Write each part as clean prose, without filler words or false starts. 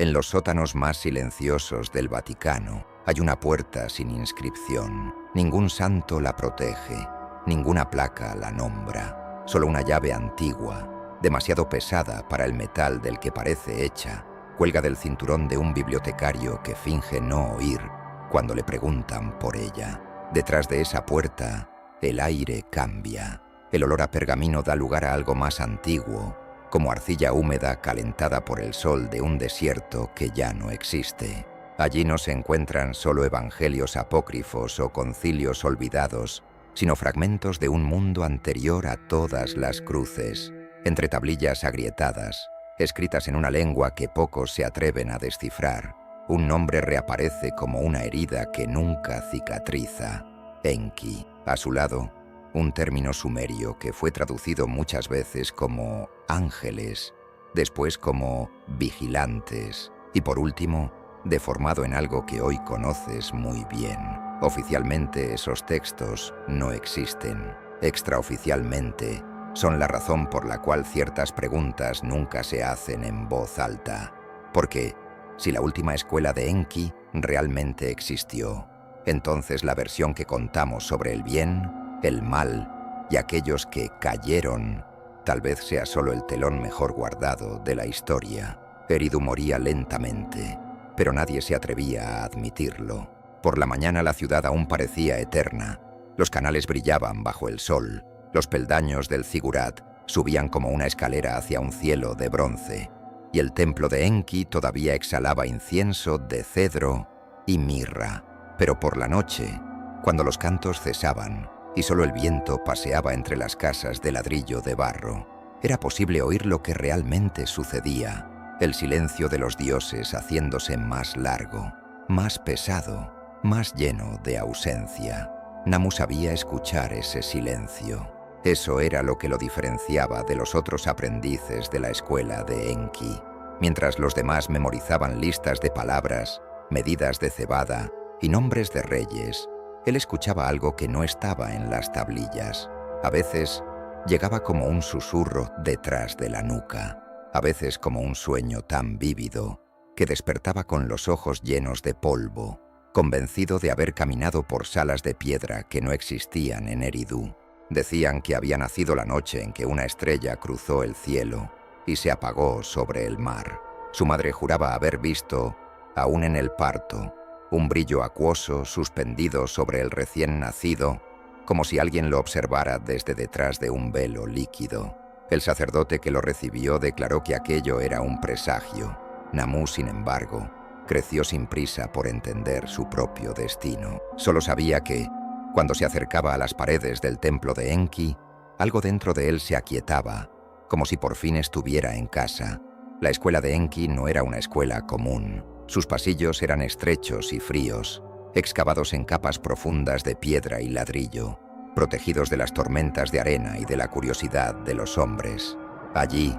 En los sótanos más silenciosos del Vaticano hay una puerta sin inscripción. Ningún santo la protege, ninguna placa la nombra. Solo una llave antigua, demasiado pesada para el metal del que parece hecha, cuelga del cinturón de un bibliotecario que finge no oír cuando le preguntan por ella. Detrás de esa puerta, el aire cambia. El olor a pergamino da lugar a algo más antiguo, como arcilla húmeda calentada por el sol de un desierto que ya no existe. Allí no se encuentran solo evangelios apócrifos o concilios olvidados, sino fragmentos de un mundo anterior a todas las cruces, entre tablillas agrietadas, escritas en una lengua que pocos se atreven a descifrar. Un nombre reaparece como una herida que nunca cicatriza: Enki. A su lado, un término sumerio que fue traducido muchas veces como ángeles, después como vigilantes y por último, deformado en algo que hoy conoces muy bien. Oficialmente esos textos no existen. Extraoficialmente, son la razón por la cual ciertas preguntas nunca se hacen en voz alta. Porque, si la última escuela de Enki realmente existió, entonces la versión que contamos sobre el bien, el mal y aquellos que cayeron, tal vez sea solo el telón mejor guardado de la historia. Eridu moría lentamente, pero nadie se atrevía a admitirlo. Por la mañana la ciudad aún parecía eterna. Los canales brillaban bajo el sol. Los peldaños del zigurat subían como una escalera hacia un cielo de bronce. Y el templo de Enki todavía exhalaba incienso de cedro y mirra. Pero por la noche, cuando los cantos cesaban y solo el viento paseaba entre las casas de ladrillo de barro, era posible oír lo que realmente sucedía: el silencio de los dioses haciéndose más largo, más pesado, más lleno de ausencia. Namu sabía escuchar ese silencio. Eso era lo que lo diferenciaba de los otros aprendices de la escuela de Enki. Mientras los demás memorizaban listas de palabras, medidas de cebada y nombres de reyes, él escuchaba algo que no estaba en las tablillas. A veces llegaba como un susurro detrás de la nuca, a veces como un sueño tan vívido que despertaba con los ojos llenos de polvo, convencido de haber caminado por salas de piedra que no existían en Eridu. Decían que había nacido la noche en que una estrella cruzó el cielo y se apagó sobre el mar. Su madre juraba haber visto, aún en el parto, un brillo acuoso suspendido sobre el recién nacido, como si alguien lo observara desde detrás de un velo líquido. El sacerdote que lo recibió declaró que aquello era un presagio. Namu, sin embargo, creció sin prisa por entender su propio destino. Solo sabía que, cuando se acercaba a las paredes del templo de Enki, algo dentro de él se aquietaba, como si por fin estuviera en casa. La escuela de Enki no era una escuela común. Sus pasillos eran estrechos y fríos, excavados en capas profundas de piedra y ladrillo, protegidos de las tormentas de arena y de la curiosidad de los hombres. Allí,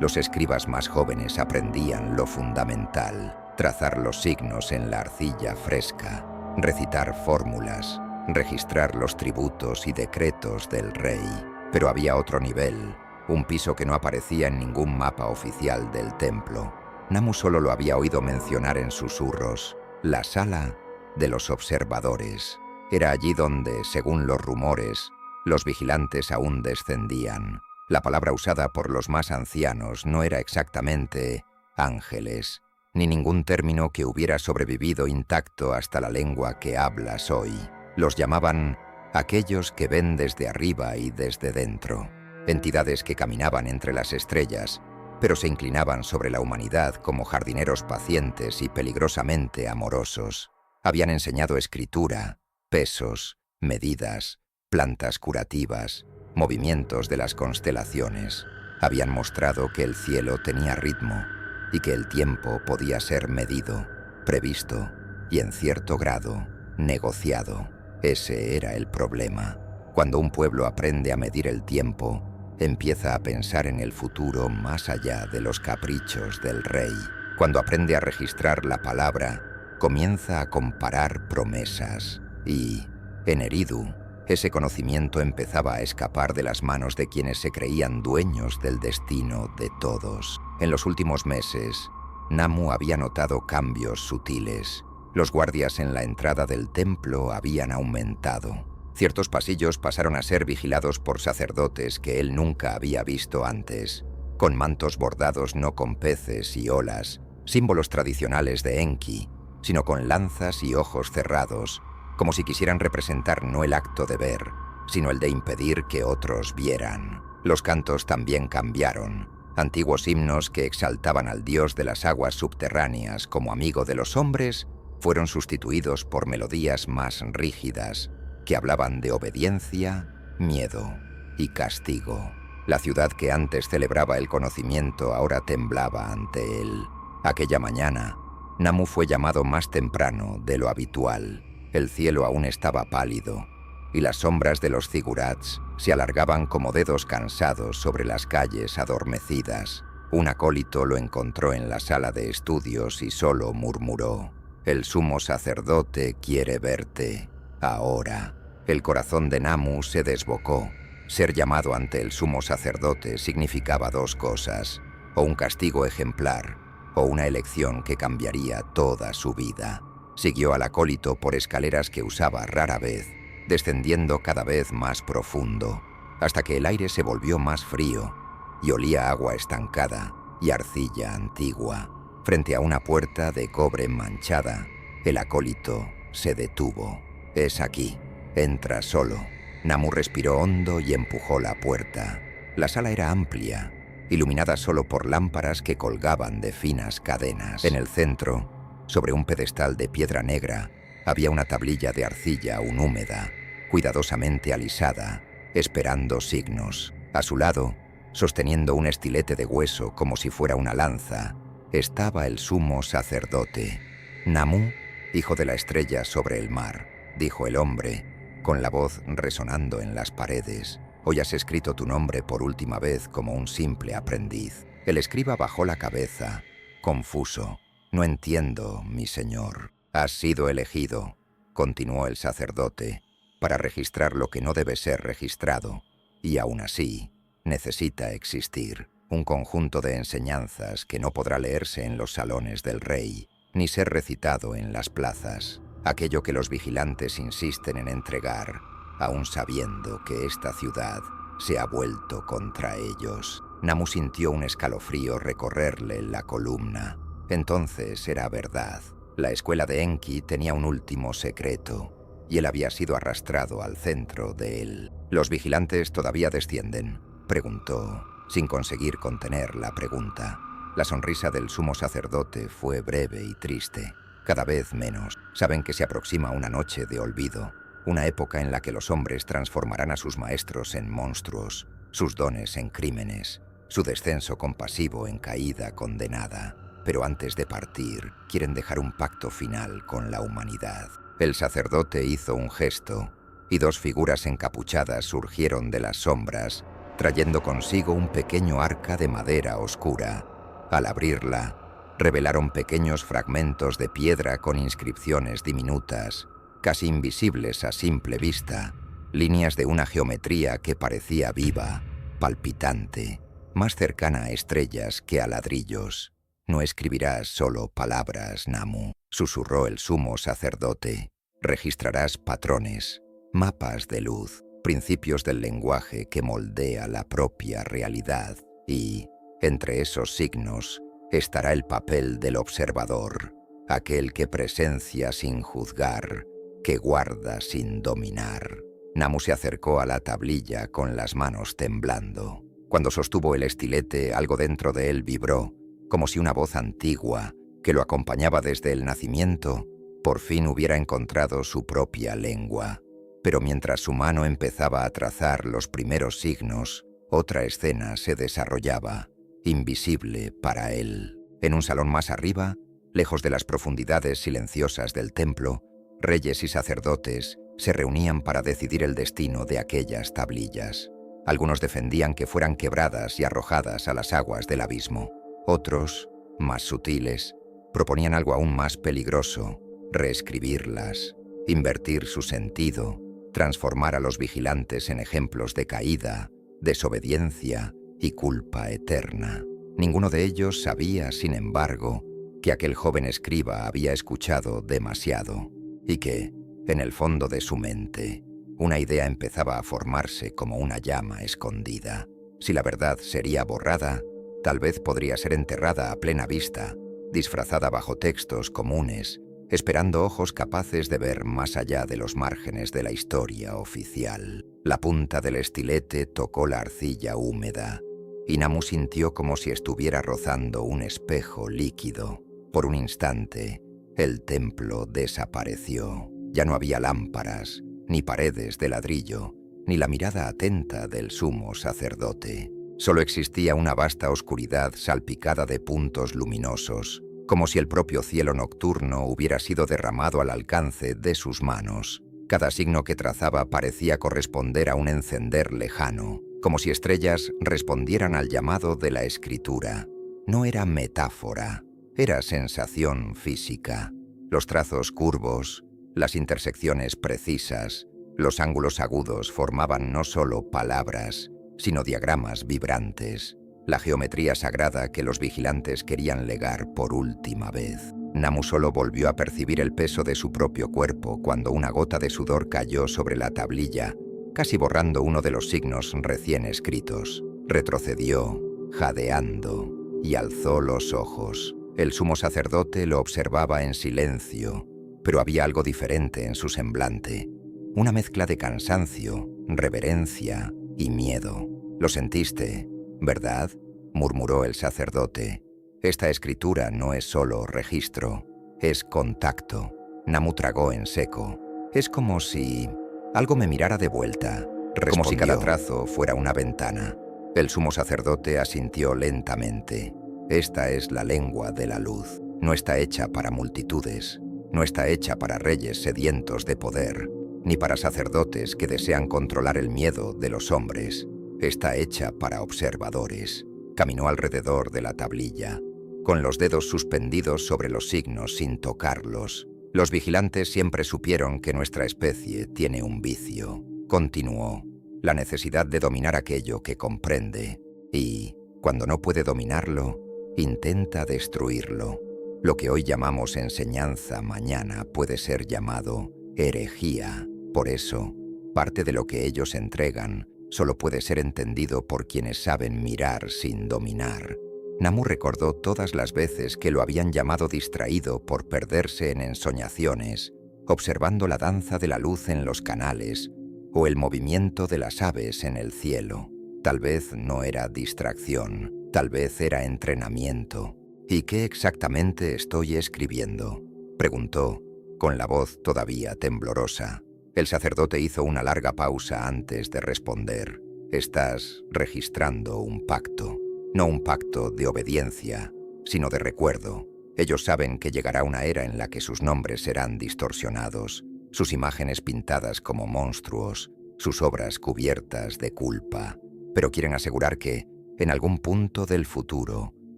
los escribas más jóvenes aprendían lo fundamental: trazar los signos en la arcilla fresca, recitar fórmulas, registrar los tributos y decretos del rey. Pero había otro nivel, un piso que no aparecía en ningún mapa oficial del templo. Namu solo lo había oído mencionar en susurros: la sala de los observadores. Era allí donde, según los rumores, los vigilantes aún descendían. La palabra usada por los más ancianos no era exactamente ángeles, ni ningún término que hubiera sobrevivido intacto hasta la lengua que hablas hoy. Los llamaban aquellos que ven desde arriba y desde dentro, entidades que caminaban entre las estrellas, pero se inclinaban sobre la humanidad como jardineros pacientes y peligrosamente amorosos. Habían enseñado escritura, pesos, medidas, plantas curativas, movimientos de las constelaciones. Habían mostrado que el cielo tenía ritmo y que el tiempo podía ser medido, previsto y, en cierto grado, negociado. Ese era el problema. Cuando un pueblo aprende a medir el tiempo, empieza a pensar en el futuro más allá de los caprichos del rey. Cuando aprende a registrar la palabra, comienza a comparar promesas. Y, en Eridu, ese conocimiento empezaba a escapar de las manos de quienes se creían dueños del destino de todos. En los últimos meses, Namu había notado cambios sutiles. Los guardias en la entrada del templo habían aumentado. Ciertos pasillos pasaron a ser vigilados por sacerdotes que él nunca había visto antes, con mantos bordados no con peces y olas, símbolos tradicionales de Enki, sino con lanzas y ojos cerrados, como si quisieran representar no el acto de ver, sino el de impedir que otros vieran. Los cantos también cambiaron. Antiguos himnos que exaltaban al dios de las aguas subterráneas como amigo de los hombres fueron sustituidos por melodías más rígidas, que hablaban de obediencia, miedo y castigo. La ciudad que antes celebraba el conocimiento ahora temblaba ante él. Aquella mañana, Namu fue llamado más temprano de lo habitual. El cielo aún estaba pálido, y las sombras de los zigurats se alargaban como dedos cansados sobre las calles adormecidas. Un acólito lo encontró en la sala de estudios y solo murmuró: «El sumo sacerdote quiere verte. Ahora». El corazón de Namu se desbocó. Ser llamado ante el sumo sacerdote significaba dos cosas: o un castigo ejemplar, o una elección que cambiaría toda su vida. Siguió al acólito por escaleras que usaba rara vez, descendiendo cada vez más profundo, hasta que el aire se volvió más frío y olía a agua estancada y arcilla antigua. Frente a una puerta de cobre manchada, el acólito se detuvo. «Es aquí. Entra solo». Namu respiró hondo y empujó la puerta. La sala era amplia, iluminada solo por lámparas que colgaban de finas cadenas. En el centro, sobre un pedestal de piedra negra, había una tablilla de arcilla aún húmeda, cuidadosamente alisada, esperando signos. A su lado, sosteniendo un estilete de hueso como si fuera una lanza, estaba el sumo sacerdote. «Namu, hijo de la estrella sobre el mar», dijo el hombre, con la voz resonando en las paredes. «Hoy has escrito tu nombre por última vez como un simple aprendiz». El escriba bajó la cabeza, confuso. «No entiendo, mi señor». «Has sido elegido», continuó el sacerdote, «para registrar lo que no debe ser registrado, y aún así necesita existir. Un conjunto de enseñanzas que no podrá leerse en los salones del rey, ni ser recitado en las plazas. Aquello que los vigilantes insisten en entregar, aún sabiendo que esta ciudad se ha vuelto contra ellos». Namu sintió un escalofrío recorrerle la columna. Entonces era verdad. La escuela de Enki tenía un último secreto, y él había sido arrastrado al centro de él. «¿Los vigilantes todavía descienden?», preguntó, sin conseguir contener la pregunta. La sonrisa del sumo sacerdote fue breve y triste. «Cada vez menos. Saben que se aproxima una noche de olvido, una época en la que los hombres transformarán a sus maestros en monstruos, sus dones en crímenes, su descenso compasivo en caída condenada. Pero antes de partir, quieren dejar un pacto final con la humanidad». El sacerdote hizo un gesto, y dos figuras encapuchadas surgieron de las sombras, trayendo consigo un pequeño arca de madera oscura. Al abrirla, revelaron pequeños fragmentos de piedra con inscripciones diminutas, casi invisibles a simple vista, líneas de una geometría que parecía viva, palpitante, más cercana a estrellas que a ladrillos. «No escribirás solo palabras, Namu», susurró el sumo sacerdote. «Registrarás patrones, mapas de luz, principios del lenguaje que moldea la propia realidad, y, entre esos signos, estará el papel del observador, aquel que presencia sin juzgar, que guarda sin dominar». Namu se acercó a la tablilla con las manos temblando. Cuando sostuvo el estilete, algo dentro de él vibró, como si una voz antigua, que lo acompañaba desde el nacimiento, por fin hubiera encontrado su propia lengua. Pero mientras su mano empezaba a trazar los primeros signos, otra escena se desarrollaba, invisible para él. En un salón más arriba, lejos de las profundidades silenciosas del templo, reyes y sacerdotes se reunían para decidir el destino de aquellas tablillas. Algunos defendían que fueran quebradas y arrojadas a las aguas del abismo. Otros, más sutiles, proponían algo aún más peligroso: reescribirlas, invertir su sentido, transformar a los vigilantes en ejemplos de caída, desobediencia y culpa eterna. Ninguno de ellos sabía, sin embargo, que aquel joven escriba había escuchado demasiado y que, en el fondo de su mente, una idea empezaba a formarse como una llama escondida. Si la verdad sería borrada, tal vez podría ser enterrada a plena vista, disfrazada bajo textos comunes, esperando ojos capaces de ver más allá de los márgenes de la historia oficial. La punta del estilete tocó la arcilla húmeda y Namu sintió como si estuviera rozando un espejo líquido. Por un instante, el templo desapareció. Ya no había lámparas, ni paredes de ladrillo, ni la mirada atenta del sumo sacerdote. Solo existía una vasta oscuridad salpicada de puntos luminosos, como si el propio cielo nocturno hubiera sido derramado al alcance de sus manos. Cada signo que trazaba parecía corresponder a un encender lejano, como si estrellas respondieran al llamado de la escritura. No era metáfora, era sensación física. Los trazos curvos, las intersecciones precisas, los ángulos agudos formaban no solo palabras, sino diagramas vibrantes, la geometría sagrada que los vigilantes querían legar por última vez. Namu solo volvió a percibir el peso de su propio cuerpo cuando una gota de sudor cayó sobre la tablilla, casi borrando uno de los signos recién escritos. Retrocedió, jadeando, y alzó los ojos. El sumo sacerdote lo observaba en silencio, pero había algo diferente en su semblante, una mezcla de cansancio, reverencia y miedo. «Lo sentiste, ¿verdad?», murmuró el sacerdote. «Esta escritura no es solo registro, es contacto». Namu tragó en seco. «Es como si algo me mirara de vuelta», respondió. «Como si cada trazo fuera una ventana». El sumo sacerdote asintió lentamente. «Esta es la lengua de la luz. No está hecha para multitudes, no está hecha para reyes sedientos de poder, ni para sacerdotes que desean controlar el miedo de los hombres. Está hecha para observadores». Caminó alrededor de la tablilla, con los dedos suspendidos sobre los signos sin tocarlos. «Los vigilantes siempre supieron que nuestra especie tiene un vicio», continuó, «la necesidad de dominar aquello que comprende, y, cuando no puede dominarlo, intenta destruirlo. Lo que hoy llamamos enseñanza mañana puede ser llamado herejía. Por eso, parte de lo que ellos entregan solo puede ser entendido por quienes saben mirar sin dominar». Namu recordó todas las veces que lo habían llamado distraído por perderse en ensoñaciones, observando la danza de la luz en los canales o el movimiento de las aves en el cielo. Tal vez no era distracción, tal vez era entrenamiento. «¿Y qué exactamente estoy escribiendo?», preguntó, con la voz todavía temblorosa. El sacerdote hizo una larga pausa antes de responder. «Estás registrando un pacto. No un pacto de obediencia, sino de recuerdo. Ellos saben que llegará una era en la que sus nombres serán distorsionados, sus imágenes pintadas como monstruos, sus obras cubiertas de culpa. Pero quieren asegurar que, en algún punto del futuro,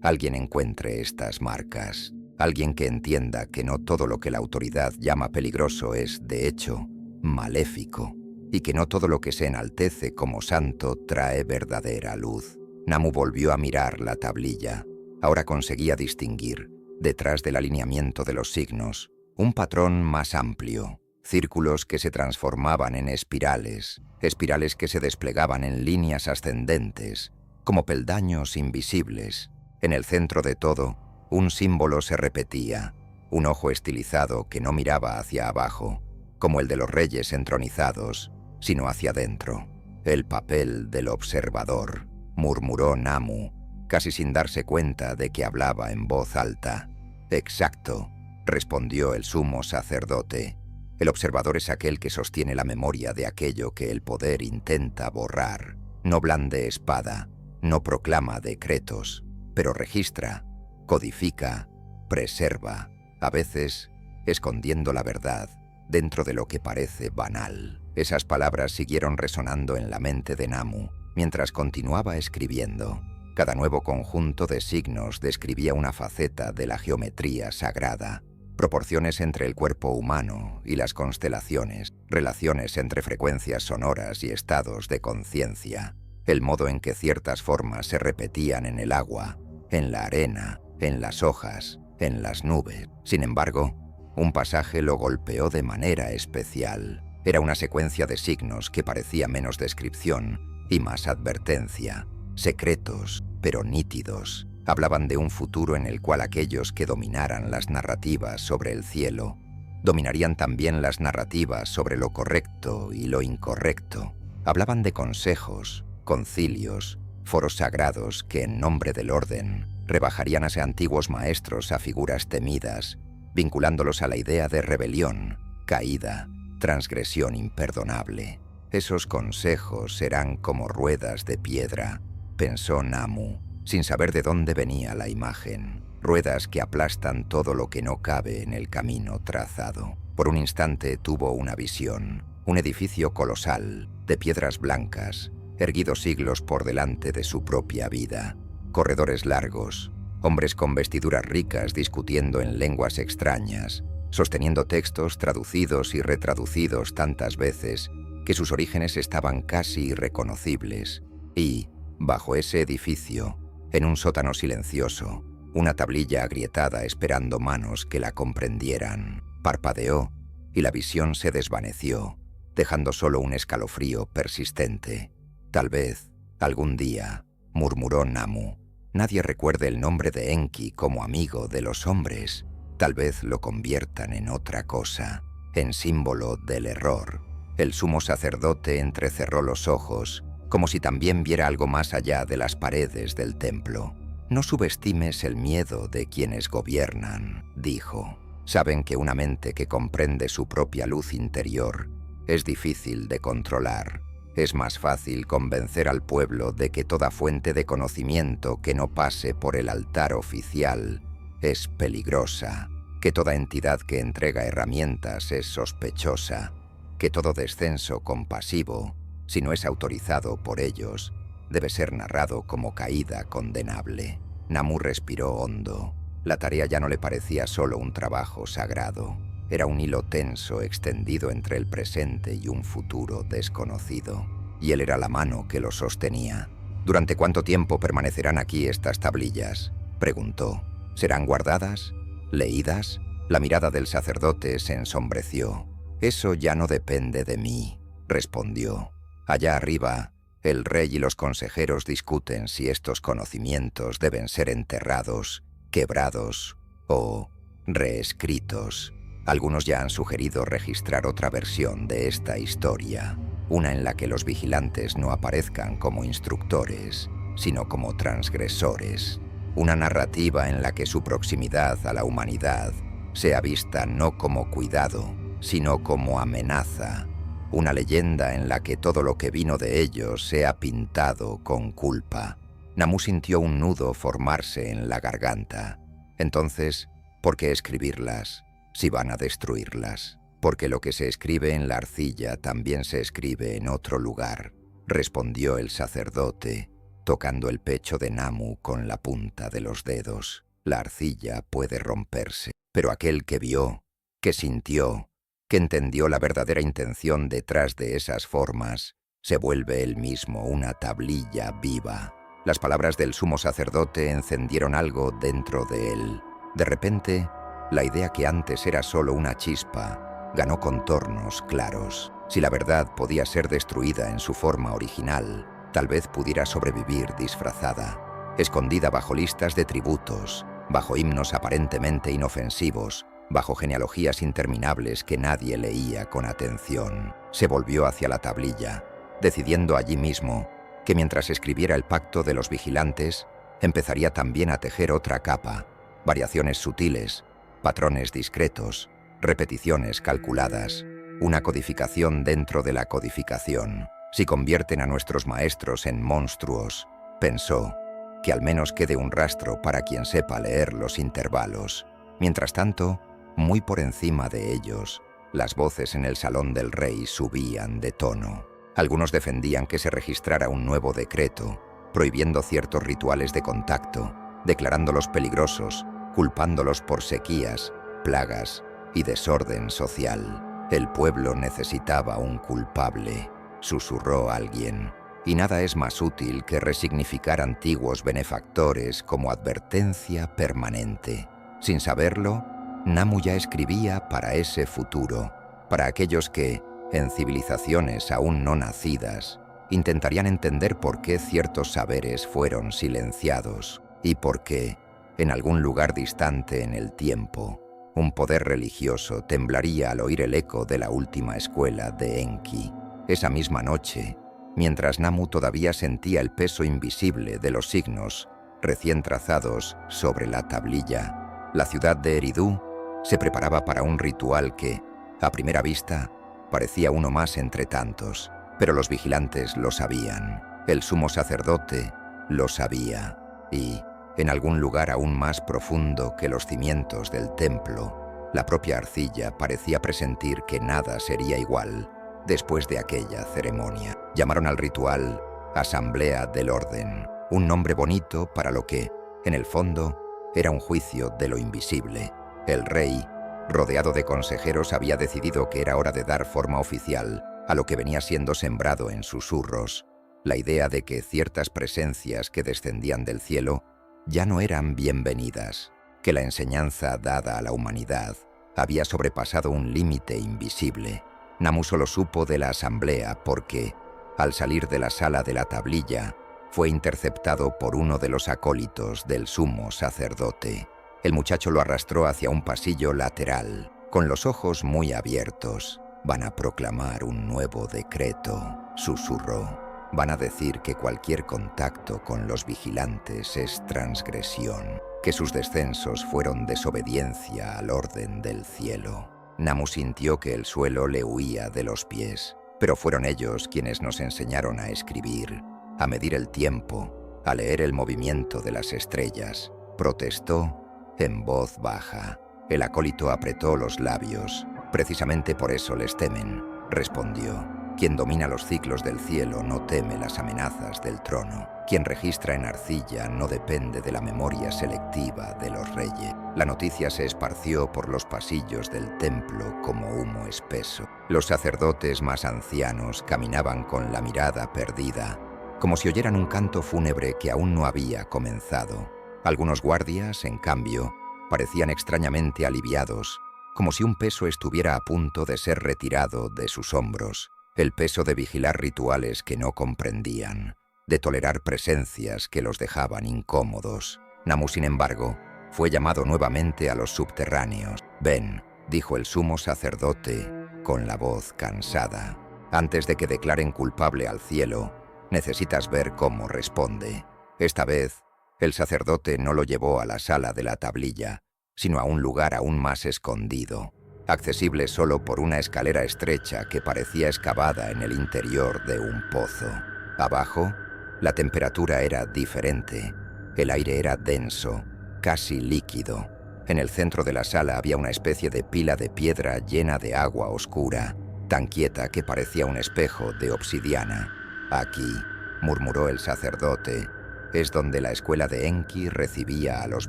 alguien encuentre estas marcas. Alguien que entienda que no todo lo que la autoridad llama peligroso es, de hecho, maléfico, y que no todo lo que se enaltece como santo trae verdadera luz». Namu volvió a mirar la tablilla. Ahora conseguía distinguir, detrás del alineamiento de los signos, un patrón más amplio, círculos que se transformaban en espirales, espirales que se desplegaban en líneas ascendentes, como peldaños invisibles. En el centro de todo, un símbolo se repetía, un ojo estilizado que no miraba hacia abajo, como el de los reyes entronizados, sino hacia adentro. «El papel del observador», murmuró Namu, casi sin darse cuenta de que hablaba en voz alta. «Exacto», respondió el sumo sacerdote. «El observador es aquel que sostiene la memoria de aquello que el poder intenta borrar. No blande espada, no proclama decretos, pero registra, codifica, preserva, a veces escondiendo la verdad dentro de lo que parece banal». Esas palabras siguieron resonando en la mente de Namu mientras continuaba escribiendo. Cada nuevo conjunto de signos describía una faceta de la geometría sagrada, proporciones entre el cuerpo humano y las constelaciones, relaciones entre frecuencias sonoras y estados de conciencia, el modo en que ciertas formas se repetían en el agua, en la arena, en las hojas, en las nubes. Sin embargo, un pasaje lo golpeó de manera especial. Era una secuencia de signos que parecía menos descripción y más advertencia. Secretos, pero nítidos. Hablaban de un futuro en el cual aquellos que dominaran las narrativas sobre el cielo dominarían también las narrativas sobre lo correcto y lo incorrecto. Hablaban de consejos, concilios, foros sagrados que en nombre del orden rebajarían a antiguos maestros a figuras temidas, vinculándolos a la idea de rebelión, caída, transgresión imperdonable. Esos consejos serán como ruedas de piedra, pensó Namu, sin saber de dónde venía la imagen. Ruedas que aplastan todo lo que no cabe en el camino trazado. Por un instante tuvo una visión, un edificio colosal, de piedras blancas, erguido siglos por delante de su propia vida. Corredores largos, hombres con vestiduras ricas discutiendo en lenguas extrañas, sosteniendo textos traducidos y retraducidos tantas veces que sus orígenes estaban casi irreconocibles. Y, bajo ese edificio, en un sótano silencioso, una tablilla agrietada esperando manos que la comprendieran. Parpadeó y la visión se desvaneció, dejando solo un escalofrío persistente. Tal vez, algún día, murmuró Namu, nadie recuerde el nombre de Enki como amigo de los hombres. Tal vez lo conviertan en otra cosa, en símbolo del error. El sumo sacerdote entrecerró los ojos, como si también viera algo más allá de las paredes del templo. No subestimes el miedo de quienes gobiernan, dijo. Saben que una mente que comprende su propia luz interior es difícil de controlar. Es más fácil convencer al pueblo de que toda fuente de conocimiento que no pase por el altar oficial es peligrosa, que toda entidad que entrega herramientas es sospechosa, que todo descenso compasivo, si no es autorizado por ellos, debe ser narrado como caída condenable. Namu respiró hondo. La tarea ya no le parecía solo un trabajo sagrado. Era un hilo tenso extendido entre el presente y un futuro desconocido. Y él era la mano que lo sostenía. ¿Durante cuánto tiempo permanecerán aquí estas tablillas?, preguntó. ¿Serán guardadas? ¿Leídas? La mirada del sacerdote se ensombreció. Eso ya no depende de mí, respondió. Allá arriba, el rey y los consejeros discuten si estos conocimientos deben ser enterrados, quebrados o reescritos. Algunos ya han sugerido registrar otra versión de esta historia, una en la que los vigilantes no aparezcan como instructores, sino como transgresores. Una narrativa en la que su proximidad a la humanidad sea vista no como cuidado, sino como amenaza. Una leyenda en la que todo lo que vino de ellos sea pintado con culpa. Namu sintió un nudo formarse en la garganta. Entonces, ¿por qué escribirlas si van a destruirlas? Porque lo que se escribe en la arcilla también se escribe en otro lugar, respondió el sacerdote, tocando el pecho de Namu con la punta de los dedos. La arcilla puede romperse, pero aquel que vio, que sintió, que entendió la verdadera intención detrás de esas formas, se vuelve él mismo una tablilla viva. Las palabras del sumo sacerdote encendieron algo dentro de él. De repente, la idea que antes era solo una chispa, ganó contornos claros. Si la verdad podía ser destruida en su forma original, tal vez pudiera sobrevivir disfrazada, escondida bajo listas de tributos, bajo himnos aparentemente inofensivos, bajo genealogías interminables que nadie leía con atención. Se volvió hacia la tablilla, decidiendo allí mismo que mientras escribiera el pacto de los vigilantes, empezaría también a tejer otra capa, variaciones sutiles, patrones discretos, repeticiones calculadas, una codificación dentro de la codificación. Si convierten a nuestros maestros en monstruos, pensó, que al menos quede un rastro para quien sepa leer los intervalos. Mientras tanto, muy por encima de ellos, las voces en el salón del rey subían de tono. Algunos defendían que se registrara un nuevo decreto, prohibiendo ciertos rituales de contacto, declarándolos peligrosos, culpándolos por sequías, plagas y desorden social. El pueblo necesitaba un culpable, susurró alguien, y nada es más útil que resignificar antiguos benefactores como advertencia permanente. Sin saberlo, Namu ya escribía para ese futuro, para aquellos que, en civilizaciones aún no nacidas, intentarían entender por qué ciertos saberes fueron silenciados y por qué, en algún lugar distante en el tiempo, un poder religioso temblaría al oír el eco de la última escuela de Enki. Esa misma noche, mientras Namu todavía sentía el peso invisible de los signos recién trazados sobre la tablilla, la ciudad de Eridu se preparaba para un ritual que, a primera vista, parecía uno más entre tantos, pero los vigilantes lo sabían, el sumo sacerdote lo sabía, y, en algún lugar aún más profundo que los cimientos del templo, la propia arcilla parecía presentir que nada sería igual después de aquella ceremonia. Llamaron al ritual Asamblea del Orden, un nombre bonito para lo que, en el fondo, era un juicio de lo invisible. El rey, rodeado de consejeros, había decidido que era hora de dar forma oficial a lo que venía siendo sembrado en susurros, la idea de que ciertas presencias que descendían del cielo ya no eran bienvenidas, que la enseñanza dada a la humanidad había sobrepasado un límite invisible. Namu solo supo de la asamblea porque, al salir de la sala de la tablilla, fue interceptado por uno de los acólitos del sumo sacerdote. El muchacho lo arrastró hacia un pasillo lateral, con los ojos muy abiertos. «Van a proclamar un nuevo decreto», susurró. «Van a decir que cualquier contacto con los vigilantes es transgresión, que sus descensos fueron desobediencia al orden del cielo». Namu sintió que el suelo le huía de los pies, pero fueron ellos quienes nos enseñaron a escribir, a medir el tiempo, a leer el movimiento de las estrellas. Protestó en voz baja. El acólito apretó los labios. «Precisamente por eso les temen», respondió. «Quien domina los ciclos del cielo no teme las amenazas del trono. Quien registra en arcilla no depende de la memoria selectiva de los reyes». La noticia se esparció por los pasillos del templo como humo espeso. Los sacerdotes más ancianos caminaban con la mirada perdida, como si oyeran un canto fúnebre que aún no había comenzado. Algunos guardias, en cambio, parecían extrañamente aliviados, como si un peso estuviera a punto de ser retirado de sus hombros, el peso de vigilar rituales que no comprendían, de tolerar presencias que los dejaban incómodos. Namu, sin embargo, fue llamado nuevamente a los subterráneos. «Ven», dijo el sumo sacerdote con la voz cansada. «Antes de que declaren culpable al cielo, necesitas ver cómo responde». Esta vez, el sacerdote no lo llevó a la sala de la tablilla, sino a un lugar aún más escondido, accesible solo por una escalera estrecha que parecía excavada en el interior de un pozo. Abajo, la temperatura era diferente. El aire era denso, casi líquido. En el centro de la sala había una especie de pila de piedra llena de agua oscura, tan quieta que parecía un espejo de obsidiana. «Aquí», murmuró el sacerdote, «es donde la escuela de Enki recibía a los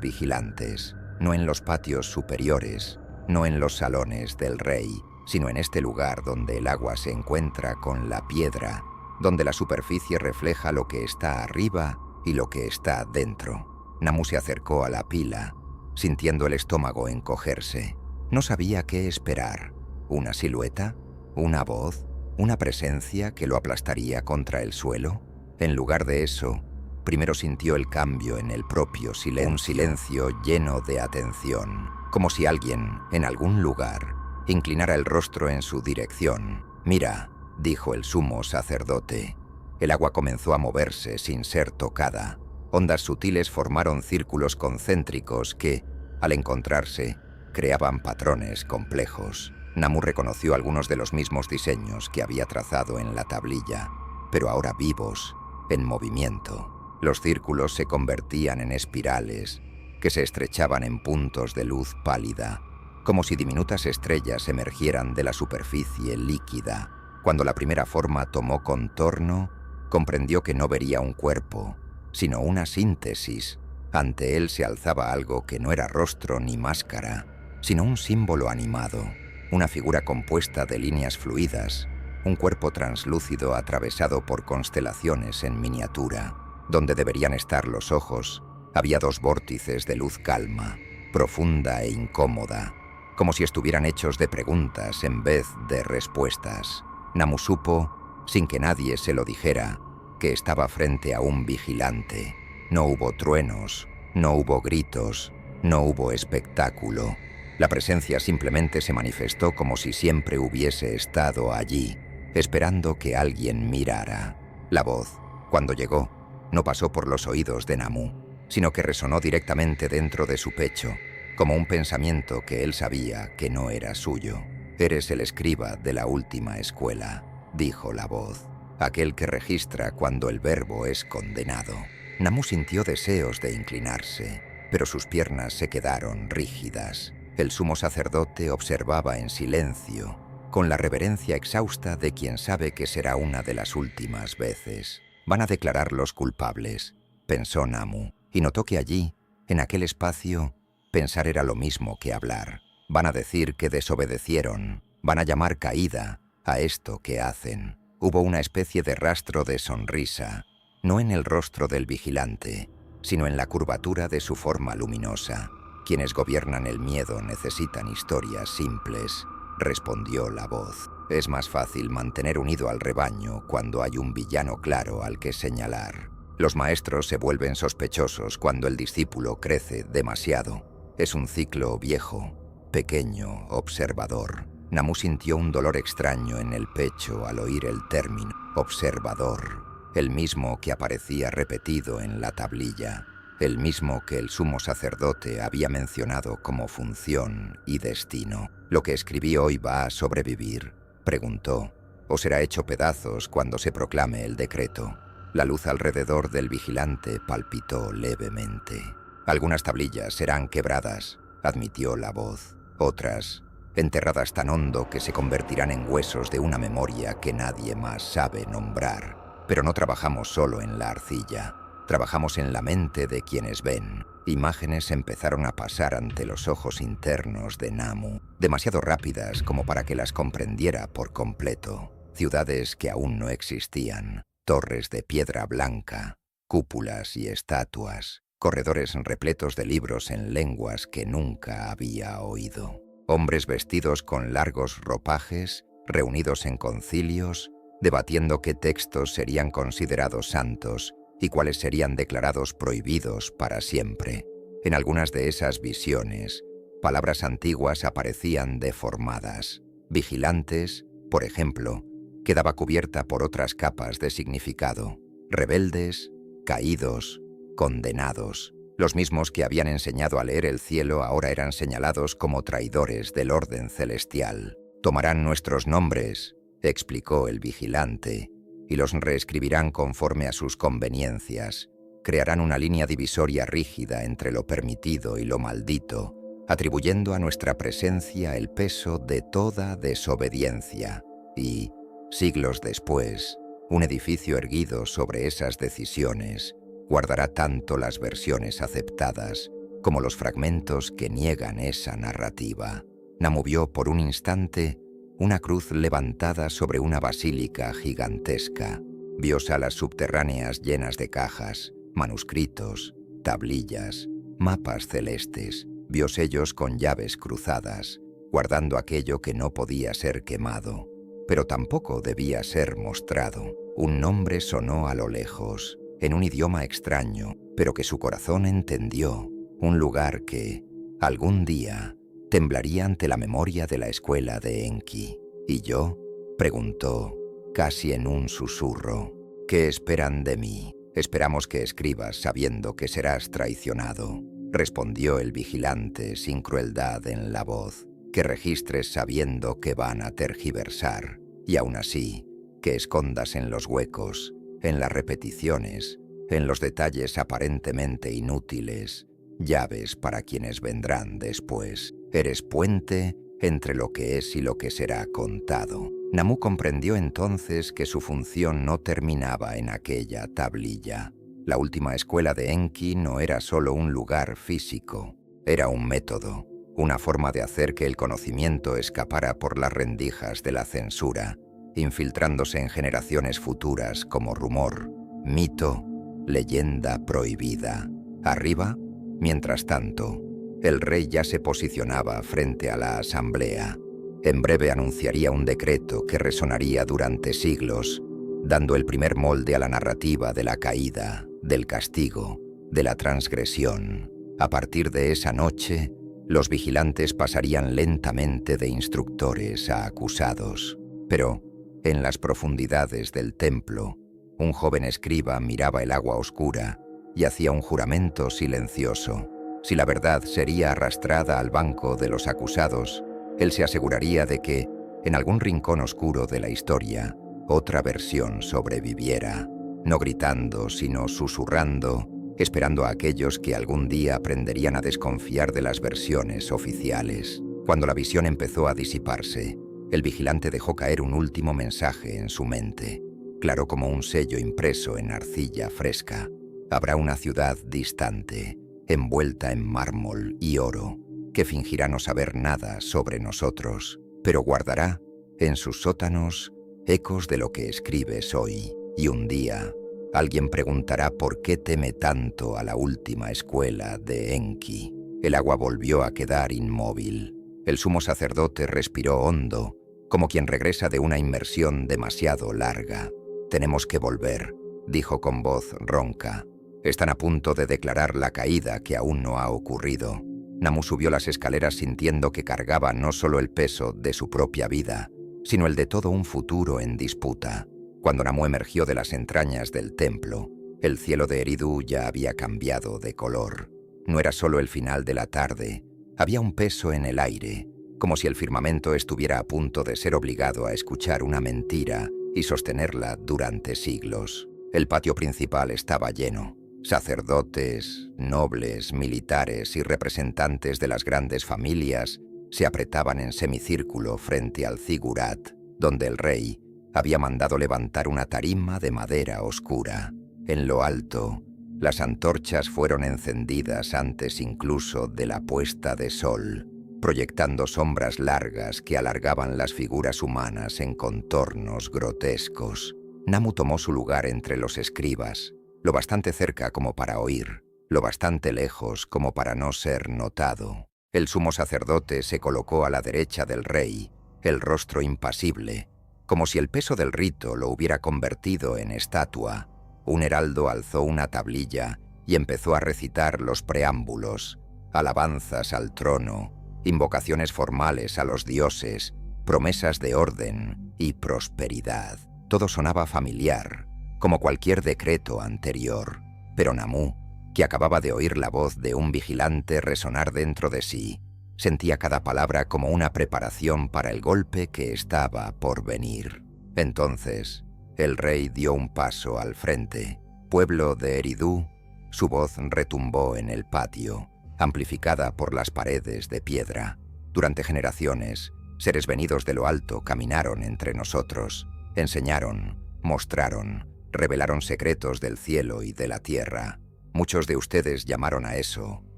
vigilantes. No en los patios superiores, no en los salones del rey, sino en este lugar donde el agua se encuentra con la piedra, donde la superficie refleja lo que está arriba y lo que está dentro». Namu se acercó a la pila, sintiendo el estómago encogerse. No sabía qué esperar. ¿Una silueta? ¿Una voz? ¿Una presencia que lo aplastaría contra el suelo? En lugar de eso, primero sintió el cambio en el propio silencio, un silencio lleno de atención, como si alguien, en algún lugar, inclinara el rostro en su dirección. «Mira», dijo el sumo sacerdote. El agua comenzó a moverse sin ser tocada. Ondas sutiles formaron círculos concéntricos que, al encontrarse, creaban patrones complejos. Namu reconoció algunos de los mismos diseños que había trazado en la tablilla, pero ahora vivos, en movimiento. Los círculos se convertían en espirales que se estrechaban en puntos de luz pálida, como si diminutas estrellas emergieran de la superficie líquida. Cuando la primera forma tomó contorno, comprendió que no vería un cuerpo, sino una síntesis. Ante él se alzaba algo que no era rostro ni máscara, sino un símbolo animado, una figura compuesta de líneas fluidas, un cuerpo translúcido atravesado por constelaciones en miniatura. Donde deberían estar los ojos, había dos vórtices de luz calma, profunda e incómoda, como si estuvieran hechos de preguntas en vez de respuestas. Namu supo, sin que nadie se lo dijera, que estaba frente a un vigilante. No hubo truenos, no hubo gritos, no hubo espectáculo. La presencia simplemente se manifestó como si siempre hubiese estado allí, esperando que alguien mirara. La voz, cuando llegó, no pasó por los oídos de Namu, sino que resonó directamente dentro de su pecho, como un pensamiento que él sabía que no era suyo. «Eres el escriba de la última escuela», dijo la voz, «aquel que registra cuando el verbo es condenado». Namu sintió deseos de inclinarse, pero sus piernas se quedaron rígidas. El sumo sacerdote observaba en silencio, con la reverencia exhausta de quien sabe que será una de las últimas veces. «Van a declarar los culpables», pensó Namu, y notó que allí, en aquel espacio, pensar era lo mismo que hablar. Van a decir que desobedecieron, van a llamar caída a esto que hacen. Hubo una especie de rastro de sonrisa, no en el rostro del vigilante, sino en la curvatura de su forma luminosa. «Quienes gobiernan el miedo necesitan historias simples», respondió la voz. «Es más fácil mantener unido al rebaño cuando hay un villano claro al que señalar. Los maestros se vuelven sospechosos cuando el discípulo crece demasiado. Es un ciclo viejo, pequeño, observador». Namu sintió un dolor extraño en el pecho al oír el término observador, el mismo que aparecía repetido en la tablilla, el mismo que el sumo sacerdote había mencionado como función y destino. «¿Lo que escribí hoy va a sobrevivir?», preguntó, «o será hecho pedazos cuando se proclame el decreto». La luz alrededor del vigilante palpitó levemente. «Algunas tablillas serán quebradas», admitió la voz. «Otras, enterradas tan hondo que se convertirán en huesos de una memoria que nadie más sabe nombrar. Pero no trabajamos solo en la arcilla, trabajamos en la mente de quienes ven». Imágenes empezaron a pasar ante los ojos internos de Namu, demasiado rápidas como para que las comprendiera por completo. Ciudades que aún no existían, torres de piedra blanca, cúpulas y estatuas, corredores repletos de libros en lenguas que nunca había oído. Hombres vestidos con largos ropajes, reunidos en concilios, debatiendo qué textos serían considerados santos y cuáles serían declarados prohibidos para siempre. En algunas de esas visiones, palabras antiguas aparecían deformadas. Vigilantes, por ejemplo, quedaba cubierta por otras capas de significado. Rebeldes, caídos, condenados. Los mismos que habían enseñado a leer el cielo ahora eran señalados como traidores del orden celestial. «Tomarán nuestros nombres», explicó el vigilante, «y los reescribirán conforme a sus conveniencias. Crearán una línea divisoria rígida entre lo permitido y lo maldito, atribuyendo a nuestra presencia el peso de toda desobediencia. Y, siglos después, un edificio erguido sobre esas decisiones guardará tanto las versiones aceptadas como los fragmentos que niegan esa narrativa». Namu vio por un instante una cruz levantada sobre una basílica gigantesca. Vio salas subterráneas llenas de cajas, manuscritos, tablillas, mapas celestes. Vio sellos con llaves cruzadas, guardando aquello que no podía ser quemado, pero tampoco debía ser mostrado. Un nombre sonó a lo lejos, en un idioma extraño, pero que su corazón entendió. Un lugar que, algún día, temblaría ante la memoria de la escuela de Enki. «¿Y yo?», preguntó, casi en un susurro. «¿Qué esperan de mí?». «Esperamos que escribas sabiendo que serás traicionado», respondió el vigilante sin crueldad en la voz. «Que registres sabiendo que van a tergiversar, y aún así, que escondas en los huecos, en las repeticiones, en los detalles aparentemente inútiles, llaves para quienes vendrán después. Eres puente entre lo que es y lo que será contado». Namu comprendió entonces que su función no terminaba en aquella tablilla. La última escuela de Enki no era solo un lugar físico, era un método, una forma de hacer que el conocimiento escapara por las rendijas de la censura, infiltrándose en generaciones futuras como rumor, mito, leyenda prohibida. Arriba, mientras tanto, El rey ya se posicionaba frente a la asamblea. En breve anunciaría un decreto que resonaría durante siglos, dando el primer molde a la narrativa de la caída, del castigo, de la transgresión. A partir de esa noche, los vigilantes pasarían lentamente de instructores a acusados. Pero, en las profundidades del templo, un joven escriba miraba el agua oscura y hacía un juramento silencioso. Si la verdad sería arrastrada al banco de los acusados, él se aseguraría de que, en algún rincón oscuro de la historia, otra versión sobreviviera, no gritando, sino susurrando, esperando a aquellos que algún día aprenderían a desconfiar de las versiones oficiales. Cuando la visión empezó a disiparse, el vigilante dejó caer un último mensaje en su mente, claro como un sello impreso en arcilla fresca. Habrá una ciudad distante, envuelta en mármol y oro, que fingirá no saber nada sobre nosotros, pero guardará, en sus sótanos, ecos de lo que escribes hoy. Y un día, alguien preguntará por qué teme tanto a la última escuela de Enki. El agua volvió a quedar inmóvil. El sumo sacerdote respiró hondo, como quien regresa de una inmersión demasiado larga. «Tenemos que volver», dijo con voz ronca. «Están a punto de declarar la caída que aún no ha ocurrido». Namu subió las escaleras sintiendo que cargaba no solo el peso de su propia vida, sino el de todo un futuro en disputa. Cuando Namu emergió de las entrañas del templo, el cielo de Eridu ya había cambiado de color. No era solo el final de la tarde, había un peso en el aire, como si el firmamento estuviera a punto de ser obligado a escuchar una mentira y sostenerla durante siglos. El patio principal estaba lleno. Sacerdotes, nobles, militares y representantes de las grandes familias se apretaban en semicírculo frente al zigurat, donde el rey había mandado levantar una tarima de madera oscura. En lo alto, las antorchas fueron encendidas antes incluso de la puesta de sol, proyectando sombras largas que alargaban las figuras humanas en contornos grotescos. Namu tomó su lugar entre los escribas, lo bastante cerca como para oír, lo bastante lejos como para no ser notado. El sumo sacerdote se colocó a la derecha del rey, el rostro impasible, como si el peso del rito lo hubiera convertido en estatua. Un heraldo alzó una tablilla y empezó a recitar los preámbulos, alabanzas al trono, invocaciones formales a los dioses, promesas de orden y prosperidad. Todo sonaba familiar, como cualquier decreto anterior, pero Namu, que acababa de oír la voz de un vigilante resonar dentro de sí, sentía cada palabra como una preparación para el golpe que estaba por venir. Entonces, el rey dio un paso al frente. «Pueblo de Eridu», su voz retumbó en el patio, amplificada por las paredes de piedra. Durante generaciones, seres venidos de lo alto caminaron entre nosotros, enseñaron, mostraron, revelaron secretos del cielo y de la tierra. Muchos de ustedes llamaron a eso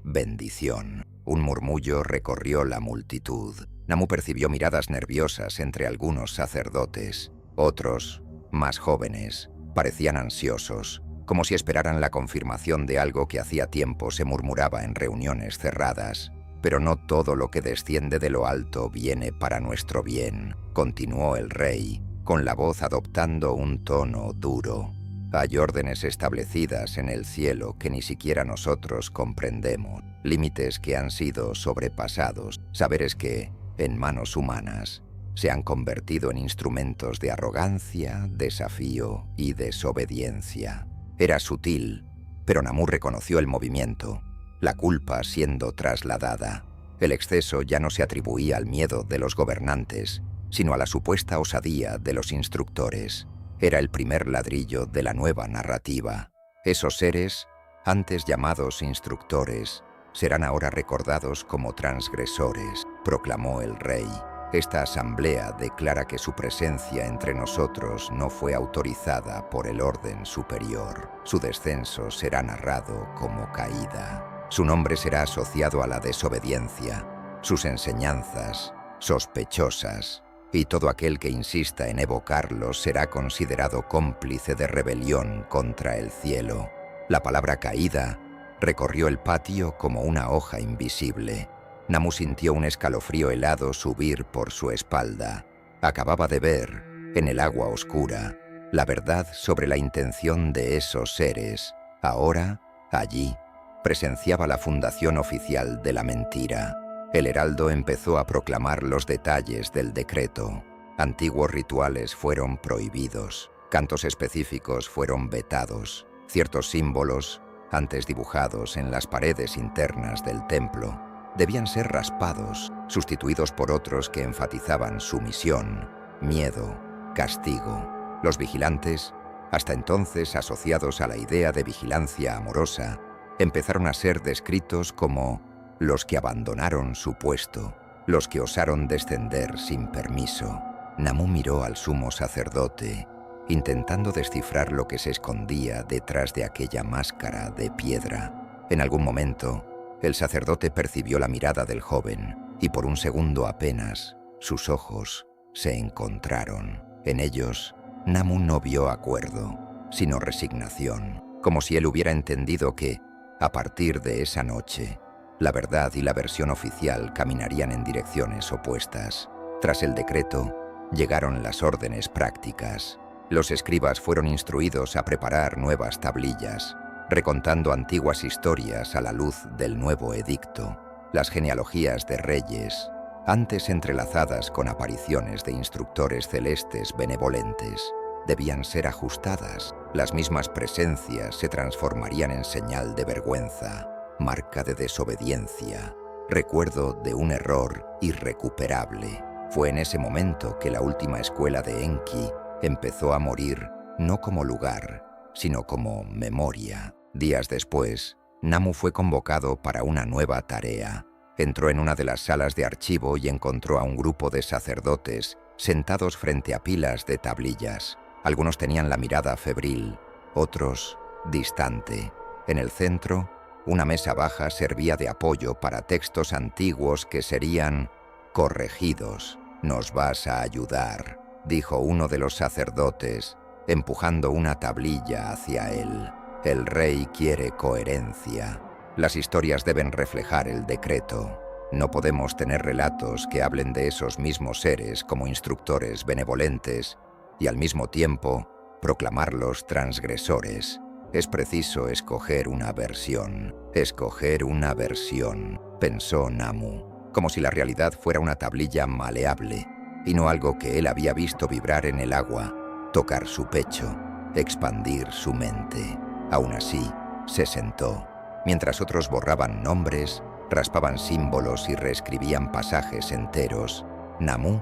bendición. Un murmullo recorrió la multitud. Namu percibió miradas nerviosas entre algunos sacerdotes. Otros, más jóvenes, parecían ansiosos, como si esperaran la confirmación de algo que hacía tiempo se murmuraba en reuniones cerradas. «Pero no todo lo que desciende de lo alto viene para nuestro bien», continuó el rey, con la voz adoptando un tono duro. «Hay órdenes establecidas en el cielo que ni siquiera nosotros comprendemos, límites que han sido sobrepasados, saberes que, en manos humanas, se han convertido en instrumentos de arrogancia, desafío y desobediencia». Era sutil, pero Namu reconoció el movimiento, la culpa siendo trasladada. El exceso ya no se atribuía al miedo de los gobernantes, sino a la supuesta osadía de los instructores. Era el primer ladrillo de la nueva narrativa. Esos seres, antes llamados instructores, serán ahora recordados como transgresores, proclamó el rey. Esta asamblea declara que su presencia entre nosotros no fue autorizada por el orden superior. Su descenso será narrado como caída. Su nombre será asociado a la desobediencia, sus enseñanzas sospechosas, y todo aquel que insista en evocarlos será considerado cómplice de rebelión contra el cielo. La palabra caída Recorrió el patio como una hoja invisible. Namu sintió un escalofrío helado subir por su espalda. Acababa de ver, en el agua oscura, la verdad sobre la intención de esos seres. Ahora, allí, presenciaba la fundación oficial de la mentira. El heraldo empezó a proclamar los detalles del decreto. Antiguos rituales fueron prohibidos, cantos específicos fueron vetados, ciertos símbolos, antes dibujados en las paredes internas del templo, debían ser raspados, sustituidos por otros que enfatizaban sumisión, miedo, castigo. Los vigilantes, hasta entonces asociados a la idea de vigilancia amorosa, empezaron a ser descritos como los que abandonaron su puesto, los que osaron descender sin permiso. Namu miró al sumo sacerdote, intentando descifrar lo que se escondía detrás de aquella máscara de piedra. En algún momento, el sacerdote percibió la mirada del joven y por un segundo apenas, sus ojos se encontraron. En ellos, Namu no vio acuerdo, sino resignación, como si él hubiera entendido que, a partir de esa noche, la verdad y la versión oficial caminarían en direcciones opuestas. Tras el decreto, llegaron las órdenes prácticas. Los escribas fueron instruidos a preparar nuevas tablillas, recontando antiguas historias a la luz del nuevo edicto. Las genealogías de reyes, antes entrelazadas con apariciones de instructores celestes benevolentes, debían ser ajustadas. Las mismas presencias se transformarían en señal de vergüenza, marca de desobediencia, recuerdo de un error irrecuperable. Fue en ese momento que la última escuela de Enki empezó a morir, no como lugar, sino como memoria. Días después, Namu fue convocado para una nueva tarea. Entró en una de las salas de archivo y encontró a un grupo de sacerdotes sentados frente a pilas de tablillas. Algunos tenían la mirada febril, otros distante. En el centro, una mesa baja servía de apoyo para textos antiguos que serían corregidos. «Nos vas a ayudar», dijo uno de los sacerdotes, empujando una tablilla hacia él. «El rey quiere coherencia. Las historias deben reflejar el decreto. No podemos tener relatos que hablen de esos mismos seres como instructores benevolentes y al mismo tiempo proclamarlos transgresores. Es preciso escoger una versión. Escoger una versión», pensó Namu, como si la realidad fuera una tablilla maleable y no algo que él había visto vibrar en el agua, tocar su pecho, expandir su mente. Aún así, se sentó. Mientras otros borraban nombres, raspaban símbolos y reescribían pasajes enteros, Namu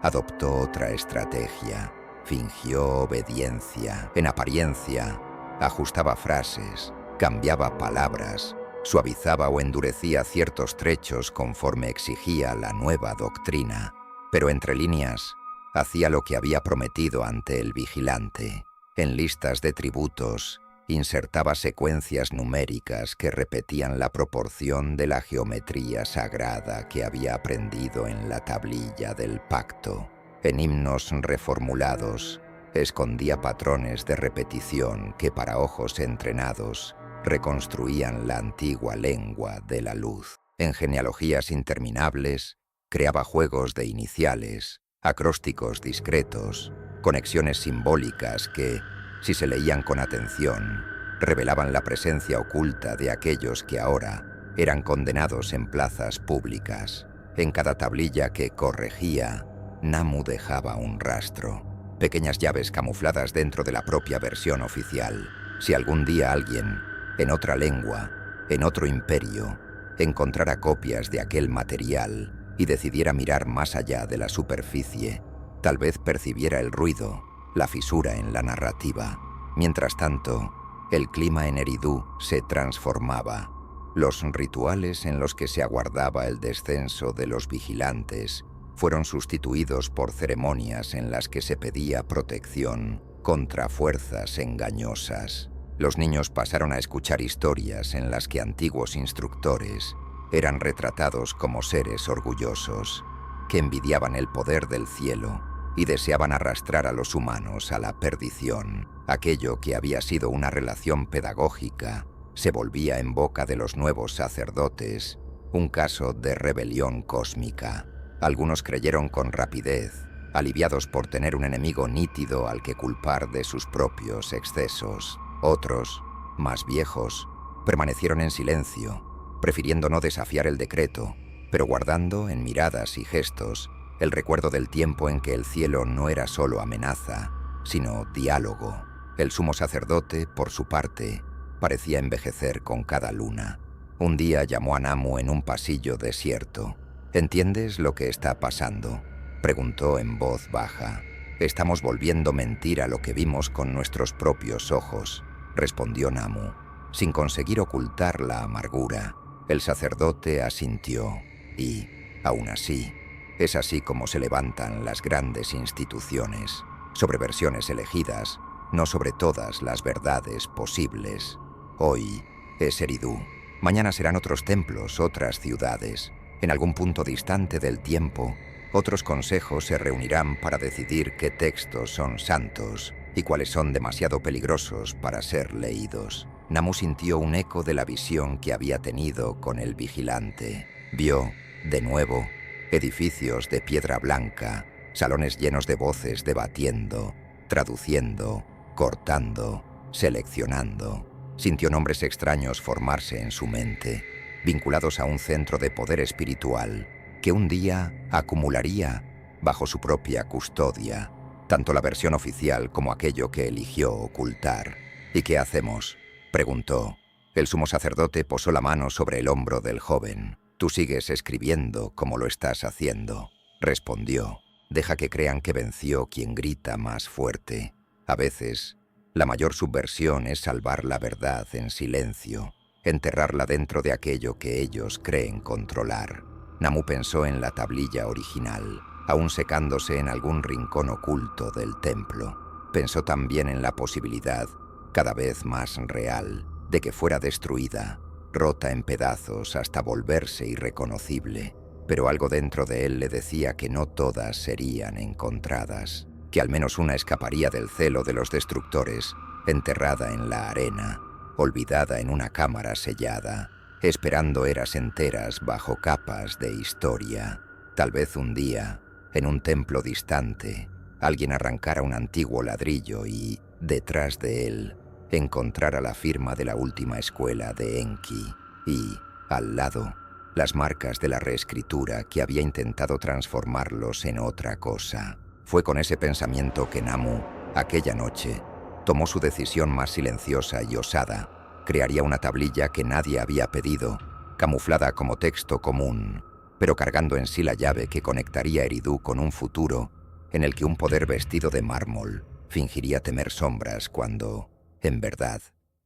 adoptó otra estrategia. Fingió obediencia. En apariencia, ajustaba frases, cambiaba palabras, suavizaba o endurecía ciertos trechos conforme exigía la nueva doctrina, pero entre líneas hacía lo que había prometido ante el vigilante. En listas de tributos insertaba secuencias numéricas que repetían la proporción de la geometría sagrada que había aprendido en la tablilla del pacto. En himnos reformulados escondía patrones de repetición que para ojos entrenados reconstruían la antigua lengua de la luz. En genealogías interminables, creaba juegos de iniciales, acrósticos discretos, conexiones simbólicas que, si se leían con atención, revelaban la presencia oculta de aquellos que ahora eran condenados en plazas públicas. En cada tablilla que corregía, Namu dejaba un rastro, pequeñas llaves camufladas dentro de la propia versión oficial. Si algún día alguien, en otra lengua, en otro imperio, encontrara copias de aquel material y decidiera mirar más allá de la superficie, tal vez percibiera el ruido, la fisura en la narrativa. Mientras tanto, el clima en Eridu se transformaba. Los rituales en los que se aguardaba el descenso de los vigilantes fueron sustituidos por ceremonias en las que se pedía protección contra fuerzas engañosas. Los niños pasaron a escuchar historias en las que antiguos instructores eran retratados como seres orgullosos, que envidiaban el poder del cielo y deseaban arrastrar a los humanos a la perdición. Aquello que había sido una relación pedagógica Se volvía en boca de los nuevos sacerdotes un caso de rebelión cósmica. Algunos creyeron con rapidez, aliviados por tener un enemigo nítido al que culpar de sus propios excesos. Otros, más viejos, permanecieron en silencio, prefiriendo no desafiar el decreto, pero guardando en miradas y gestos el recuerdo del tiempo en que el cielo no era solo amenaza, sino diálogo. El sumo sacerdote, por su parte, parecía envejecer con cada luna. Un día llamó a Namu en un pasillo desierto. «¿Entiendes lo que está pasando?», preguntó en voz baja. «Estamos volviendo mentira lo que vimos con nuestros propios ojos», respondió Namu, sin conseguir ocultar la amargura. El sacerdote asintió y, aún así, es así como se levantan las grandes instituciones, sobre versiones elegidas, no sobre todas las verdades posibles. Hoy es Eridu, mañana serán otros templos, otras ciudades. En algún punto distante del tiempo, otros consejos se reunirán para decidir qué textos son santos y cuáles son demasiado peligrosos para ser leídos. Namu sintió un eco de la visión que había tenido con el vigilante. Vio, de nuevo, edificios de piedra blanca, salones llenos de voces debatiendo, traduciendo, cortando, seleccionando. Sintió nombres extraños formarse en su mente, vinculados a un centro de poder espiritual que un día acumularía bajo su propia custodia, tanto la versión oficial como aquello que eligió ocultar. «¿Y qué hacemos?», preguntó. El sumo sacerdote posó la mano sobre el hombro del joven. «Tú sigues escribiendo como lo estás haciendo», respondió. «Deja que crean que venció quien grita más fuerte. A veces, la mayor subversión es salvar la verdad en silencio, enterrarla dentro de aquello que ellos creen controlar». Namu pensó en la tablilla original, aún secándose en algún rincón oculto del templo. Pensó también en la posibilidad, cada vez más real, de que fuera destruida, rota en pedazos hasta volverse irreconocible, pero algo dentro de él le decía que no todas serían encontradas, que al menos una escaparía del celo de los destructores, enterrada en la arena, olvidada en una cámara sellada, esperando eras enteras bajo capas de historia. Tal vez un día, en un templo distante, alguien arrancara un antiguo ladrillo y, detrás de él, encontrara la firma de la última escuela de Enki y, al lado, las marcas de la reescritura que había intentado transformarlos en otra cosa. Fue con ese pensamiento que Namu, aquella noche, tomó su decisión más silenciosa y osada. Crearía una tablilla que nadie había pedido, camuflada como texto común, pero cargando en sí la llave que conectaría Eridu con un futuro en el que un poder vestido de mármol fingiría temer sombras cuando, en verdad,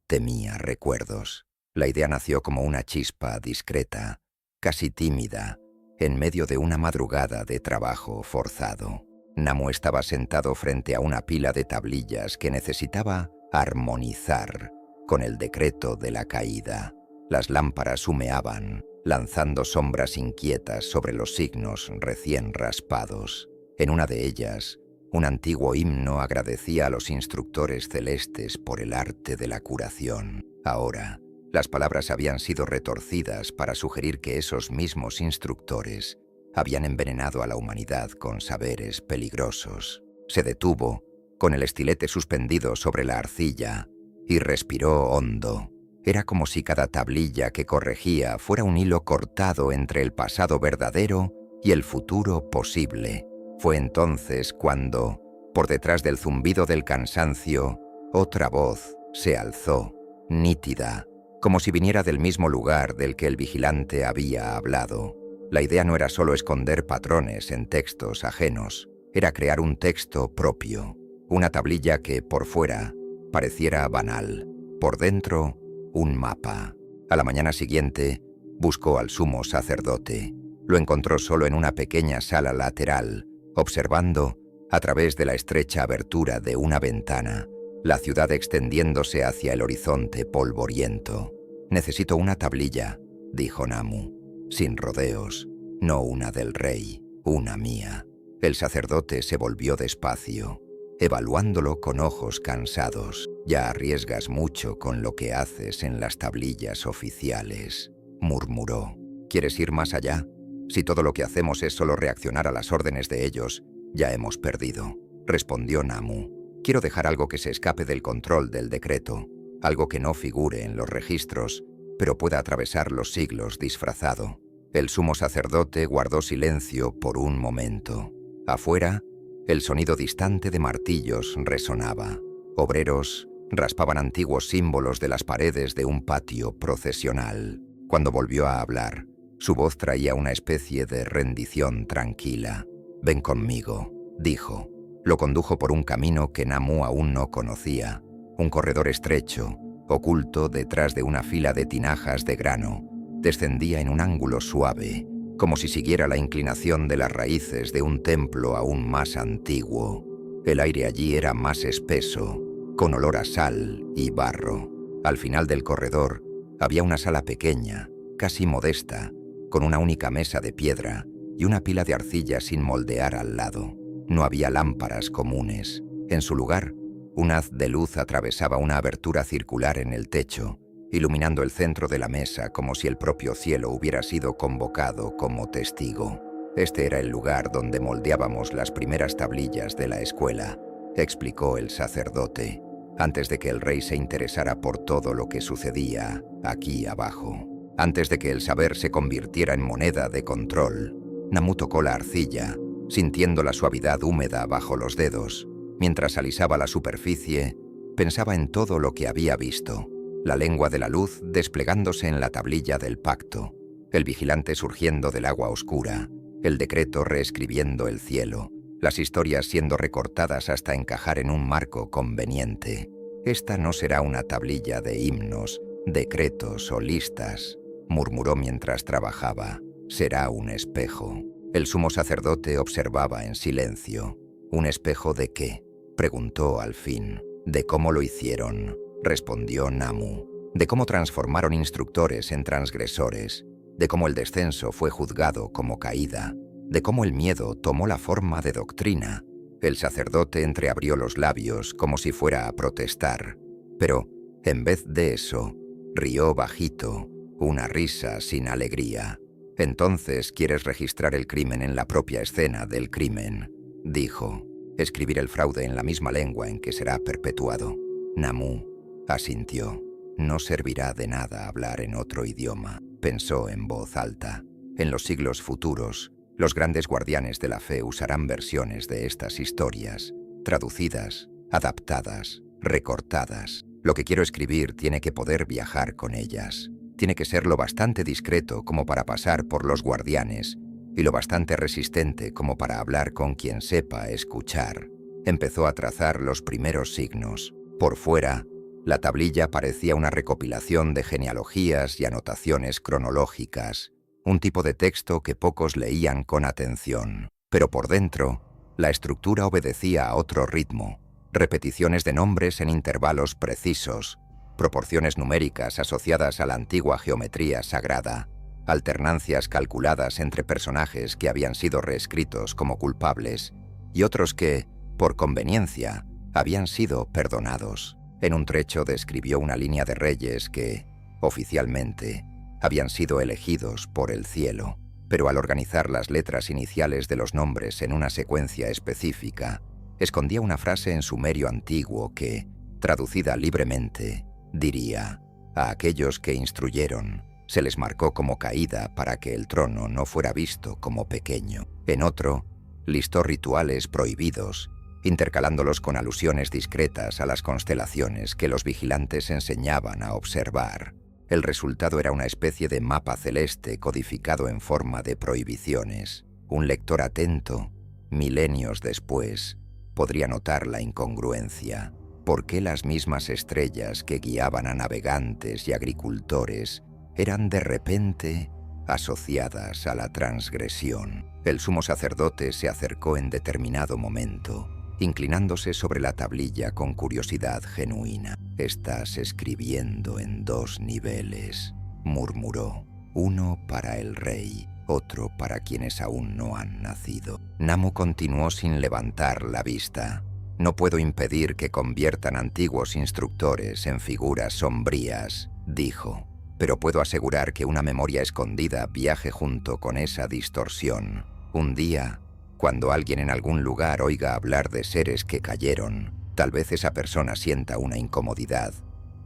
temía recuerdos. La idea nació como una chispa discreta, casi tímida, en medio de una madrugada de trabajo forzado. Namu estaba sentado frente a una pila de tablillas que necesitaba armonizar con el decreto de la caída. Las lámparas humeaban, lanzando sombras inquietas sobre los signos recién raspados. En una de ellas, un antiguo himno agradecía a los instructores celestes por el arte de la curación. Ahora, las palabras habían sido retorcidas para sugerir que esos mismos instructores habían envenenado a la humanidad con saberes peligrosos. Se detuvo, con el estilete suspendido sobre la arcilla, y respiró hondo. Era como si cada tablilla que corregía fuera un hilo cortado entre el pasado verdadero y el futuro posible. Fue entonces cuando, por detrás del zumbido del cansancio, otra voz se alzó, nítida, como si viniera del mismo lugar del que el vigilante había hablado. La idea no era solo esconder patrones en textos ajenos, era crear un texto propio, una tablilla que, por fuera, pareciera banal, por dentro, un mapa. A la mañana siguiente, buscó al sumo sacerdote. Lo encontró solo en una pequeña sala lateral, observando, a través de la estrecha abertura de una ventana, la ciudad extendiéndose hacia el horizonte polvoriento. «Necesito una tablilla», dijo Namu, sin rodeos, «no una del rey, una mía». El sacerdote se volvió despacio, evaluándolo con ojos cansados. Ya arriesgas mucho con lo que haces en las tablillas oficiales, murmuró. ¿Quieres ir más allá? Si todo lo que hacemos es solo reaccionar a las órdenes de ellos, ya hemos perdido, respondió Namu. Quiero dejar algo que se escape del control del decreto, algo que no figure en los registros, pero pueda atravesar los siglos disfrazado. El sumo sacerdote guardó silencio por un momento. Afuera, el sonido distante de martillos resonaba. Obreros raspaban antiguos símbolos de las paredes de un patio procesional. Cuando volvió a hablar, su voz traía una especie de rendición tranquila. «Ven conmigo», dijo. Lo condujo por un camino que Namu aún no conocía, un corredor estrecho, oculto detrás de una fila de tinajas de grano. Descendía en un ángulo suave, como si siguiera la inclinación de las raíces de un templo aún más antiguo. El aire allí era más espeso, con olor a sal y barro. Al final del corredor había una sala pequeña, casi modesta, con una única mesa de piedra y una pila de arcilla sin moldear al lado. No había lámparas comunes. En su lugar, un haz de luz atravesaba una abertura circular en el techo, iluminando el centro de la mesa como si el propio cielo hubiera sido convocado como testigo. Este era el lugar donde moldeábamos las primeras tablillas de la escuela, explicó el sacerdote, antes de que el rey se interesara por todo lo que sucedía aquí abajo. Antes de que el saber se convirtiera en moneda de control, Namu tocó la arcilla, sintiendo la suavidad húmeda bajo los dedos. Mientras alisaba la superficie, pensaba en todo lo que había visto. La lengua de la luz desplegándose en la tablilla del pacto, el vigilante surgiendo del agua oscura, el decreto reescribiendo el cielo, las historias siendo recortadas hasta encajar en un marco conveniente. Esta no será una tablilla de himnos, decretos o listas, murmuró mientras trabajaba. Será un espejo. El sumo sacerdote observaba en silencio. ¿Un espejo de qué?, preguntó al fin. De cómo lo hicieron, respondió Namu. De cómo transformaron instructores en transgresores, de cómo el descenso fue juzgado como caída, de cómo el miedo tomó la forma de doctrina. El sacerdote entreabrió los labios como si fuera a protestar, pero, en vez de eso, rió bajito, una risa sin alegría. Entonces quieres registrar el crimen en la propia escena del crimen, dijo. Escribir el fraude en la misma lengua en que será perpetuado. Namu asintió. No servirá de nada hablar en otro idioma, pensó en voz alta. En los siglos futuros, los grandes guardianes de la fe usarán versiones de estas historias, traducidas, adaptadas, recortadas. Lo que quiero escribir tiene que poder viajar con ellas. Tiene que ser lo bastante discreto como para pasar por los guardianes y lo bastante resistente como para hablar con quien sepa escuchar. Empezó a trazar los primeros signos. Por fuera, la tablilla parecía una recopilación de genealogías y anotaciones cronológicas, un tipo de texto que pocos leían con atención. Pero por dentro, la estructura obedecía a otro ritmo, repeticiones de nombres en intervalos precisos, proporciones numéricas asociadas a la antigua geometría sagrada, alternancias calculadas entre personajes que habían sido reescritos como culpables y otros que, por conveniencia, habían sido perdonados. En un trecho describió una línea de reyes que, oficialmente, habían sido elegidos por el cielo, pero al organizar las letras iniciales de los nombres en una secuencia específica, escondía una frase en sumerio antiguo que, traducida libremente, diría: a aquellos que instruyeron, se les marcó como caída para que el trono no fuera visto como pequeño. En otro, listó rituales prohibidos, intercalándolos con alusiones discretas a las constelaciones que los vigilantes enseñaban a observar. El resultado era una especie de mapa celeste codificado en forma de prohibiciones. Un lector atento, milenios después, podría notar la incongruencia. ¿Por qué las mismas estrellas que guiaban a navegantes y agricultores eran de repente asociadas a la transgresión? El sumo sacerdote se acercó en determinado momento, inclinándose sobre la tablilla con curiosidad genuina. «Estás escribiendo en 2 niveles», murmuró. «Uno para el rey, otro para quienes aún no han nacido». Namu continuó sin levantar la vista. No puedo impedir que conviertan antiguos instructores en figuras sombrías, dijo, pero puedo asegurar que una memoria escondida viaje junto con esa distorsión. Un día, cuando alguien en algún lugar oiga hablar de seres que cayeron, tal vez esa persona sienta una incomodidad,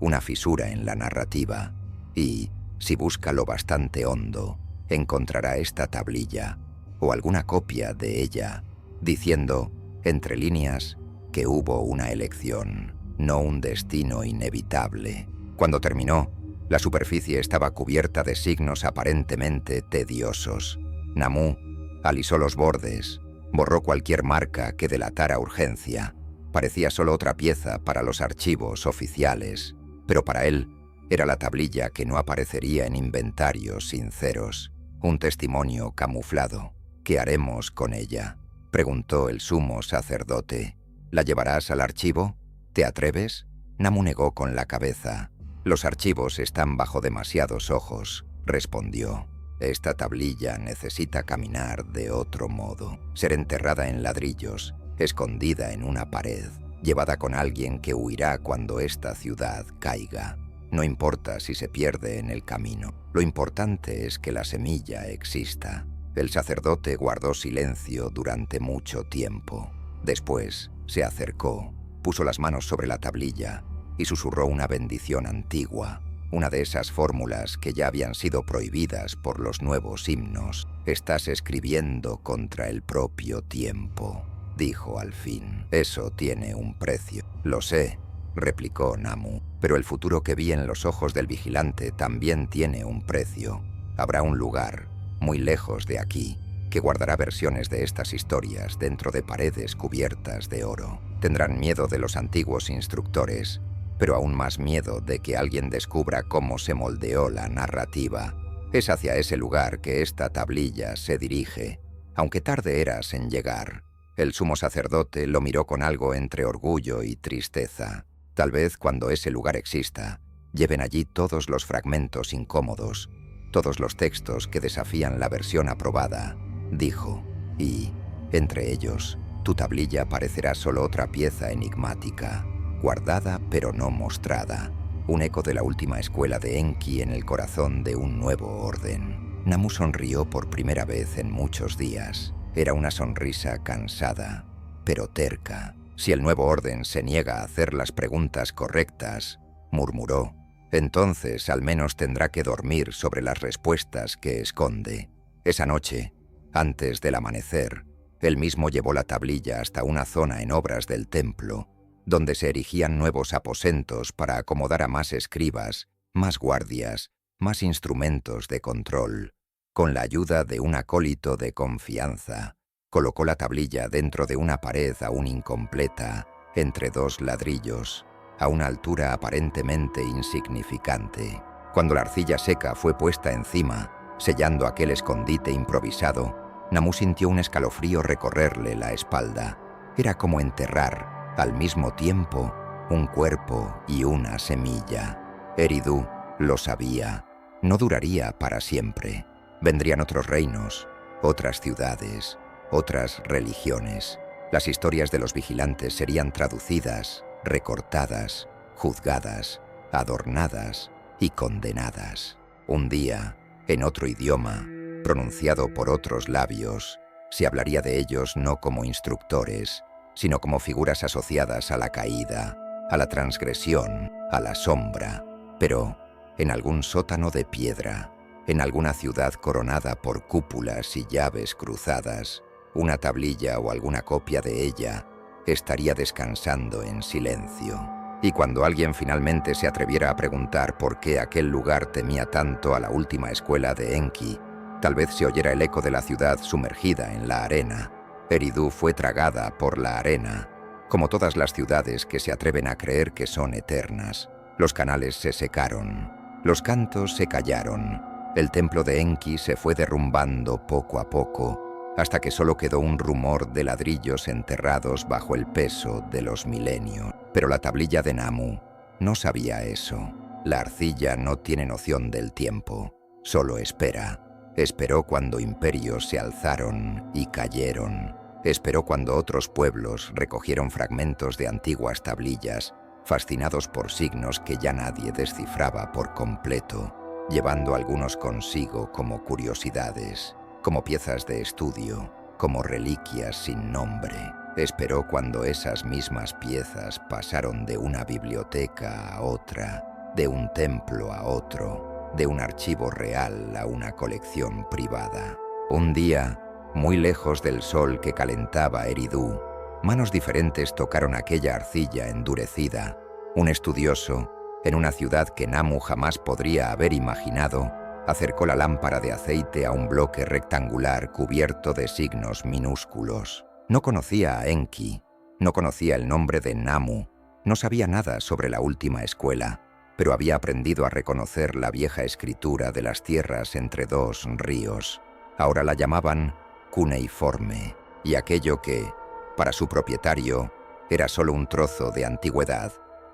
una fisura en la narrativa, y, si busca lo bastante hondo, encontrará esta tablilla, o alguna copia de ella, diciendo, entre líneas, que hubo una elección, no un destino inevitable. Cuando terminó, la superficie estaba cubierta de signos aparentemente tediosos. Namu alisó los bordes, borró cualquier marca que delatara urgencia. Parecía solo otra pieza para los archivos oficiales, pero para él era la tablilla que no aparecería en inventarios sinceros, un testimonio camuflado. ¿Qué haremos con ella?, preguntó el sumo sacerdote. ¿La llevarás al archivo? ¿Te atreves? Namu negó con la cabeza. Los archivos están bajo demasiados ojos, respondió. Esta tablilla necesita caminar de otro modo, ser enterrada en ladrillos, escondida en una pared, llevada con alguien que huirá cuando esta ciudad caiga. No importa si se pierde en el camino, lo importante es que la semilla exista. El sacerdote guardó silencio durante mucho tiempo. Después se acercó, puso las manos sobre la tablilla y susurró una bendición antigua, una de esas fórmulas que ya habían sido prohibidas por los nuevos himnos. «Estás escribiendo contra el propio tiempo», dijo al fin. «Eso tiene un precio». «Lo sé», replicó Namu, «pero el futuro que vi en los ojos del vigilante también tiene un precio. Habrá un lugar, muy lejos de aquí, que guardará versiones de estas historias dentro de paredes cubiertas de oro. Tendrán miedo de los antiguos instructores, pero aún más miedo de que alguien descubra cómo se moldeó la narrativa. Es hacia ese lugar que esta tablilla se dirige, aunque tarde eras en llegar». El sumo sacerdote lo miró con algo entre orgullo y tristeza. Tal vez cuando ese lugar exista, lleven allí todos los fragmentos incómodos, todos los textos que desafían la versión aprobada, dijo, y, entre ellos, tu tablilla parecerá solo otra pieza enigmática, guardada pero no mostrada, un eco de la última escuela de Enki en el corazón de un nuevo orden. Namu sonrió por primera vez en muchos días. Era una sonrisa cansada, pero terca. «Si el nuevo orden se niega a hacer las preguntas correctas», murmuró, «entonces al menos tendrá que dormir sobre las respuestas que esconde». Esa noche, antes del amanecer, él mismo llevó la tablilla hasta una zona en obras del templo, donde se erigían nuevos aposentos para acomodar a más escribas, más guardias, más instrumentos de control. Con la ayuda de un acólito de confianza, colocó la tablilla dentro de una pared aún incompleta, entre dos ladrillos, a una altura aparentemente insignificante. Cuando la arcilla seca fue puesta encima, sellando aquel escondite improvisado, Namu sintió un escalofrío recorrerle la espalda. Era como enterrar, al mismo tiempo, un cuerpo y una semilla. Eridu lo sabía, no duraría para siempre. Vendrían otros reinos, otras ciudades, otras religiones. Las historias de los vigilantes serían traducidas, recortadas, juzgadas, adornadas y condenadas. Un día, en otro idioma, pronunciado por otros labios, se hablaría de ellos no como instructores, sino como figuras asociadas a la caída, a la transgresión, a la sombra, pero en algún sótano de piedra, en alguna ciudad coronada por cúpulas y llaves cruzadas, una tablilla o alguna copia de ella estaría descansando en silencio. Y cuando alguien finalmente se atreviera a preguntar por qué aquel lugar temía tanto a la última escuela de Enki, tal vez se oyera el eco de la ciudad sumergida en la arena. Eridu fue tragada por la arena, como todas las ciudades que se atreven a creer que son eternas. Los canales se secaron, los cantos se callaron. El templo de Enki se fue derrumbando poco a poco, hasta que solo quedó un rumor de ladrillos enterrados bajo el peso de los milenios. Pero la tablilla de Namu no sabía eso. La arcilla no tiene noción del tiempo, solo espera. Esperó cuando imperios se alzaron y cayeron. Esperó cuando otros pueblos recogieron fragmentos de antiguas tablillas, fascinados por signos que ya nadie descifraba por completo, llevando algunos consigo como curiosidades, como piezas de estudio, como reliquias sin nombre. Esperó cuando esas mismas piezas pasaron de una biblioteca a otra, de un templo a otro, de un archivo real a una colección privada. Un día, muy lejos del sol que calentaba Eridu, manos diferentes tocaron aquella arcilla endurecida. Un estudioso, en una ciudad que Namu jamás podría haber imaginado, acercó la lámpara de aceite a un bloque rectangular cubierto de signos minúsculos. No conocía a Enki, no conocía el nombre de Namu, no sabía nada sobre la última escuela, pero había aprendido a reconocer la vieja escritura de las tierras entre dos ríos. Ahora la llamaban cuneiforme, y aquello que, para su propietario, era solo un trozo de antigüedad,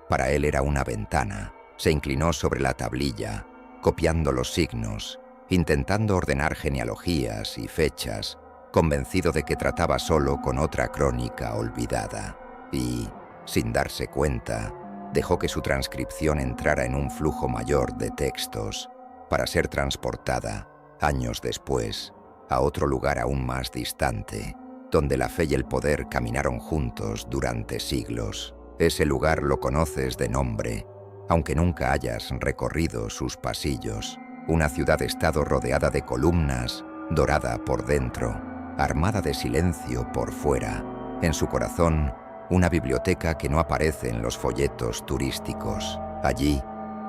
para él era una ventana. Se inclinó sobre la tablilla, copiando los signos, intentando ordenar genealogías y fechas, convencido de que trataba solo con otra crónica olvidada. Y, sin darse cuenta, dejó que su transcripción entrara en un flujo mayor de textos, para ser transportada, años después, a otro lugar aún más distante, donde la fe y el poder caminaron juntos durante siglos. Ese lugar lo conoces de nombre, aunque nunca hayas recorrido sus pasillos. Una ciudad-estado rodeada de columnas, dorada por dentro, armada de silencio por fuera. En su corazón, una biblioteca que no aparece en los folletos turísticos. Allí,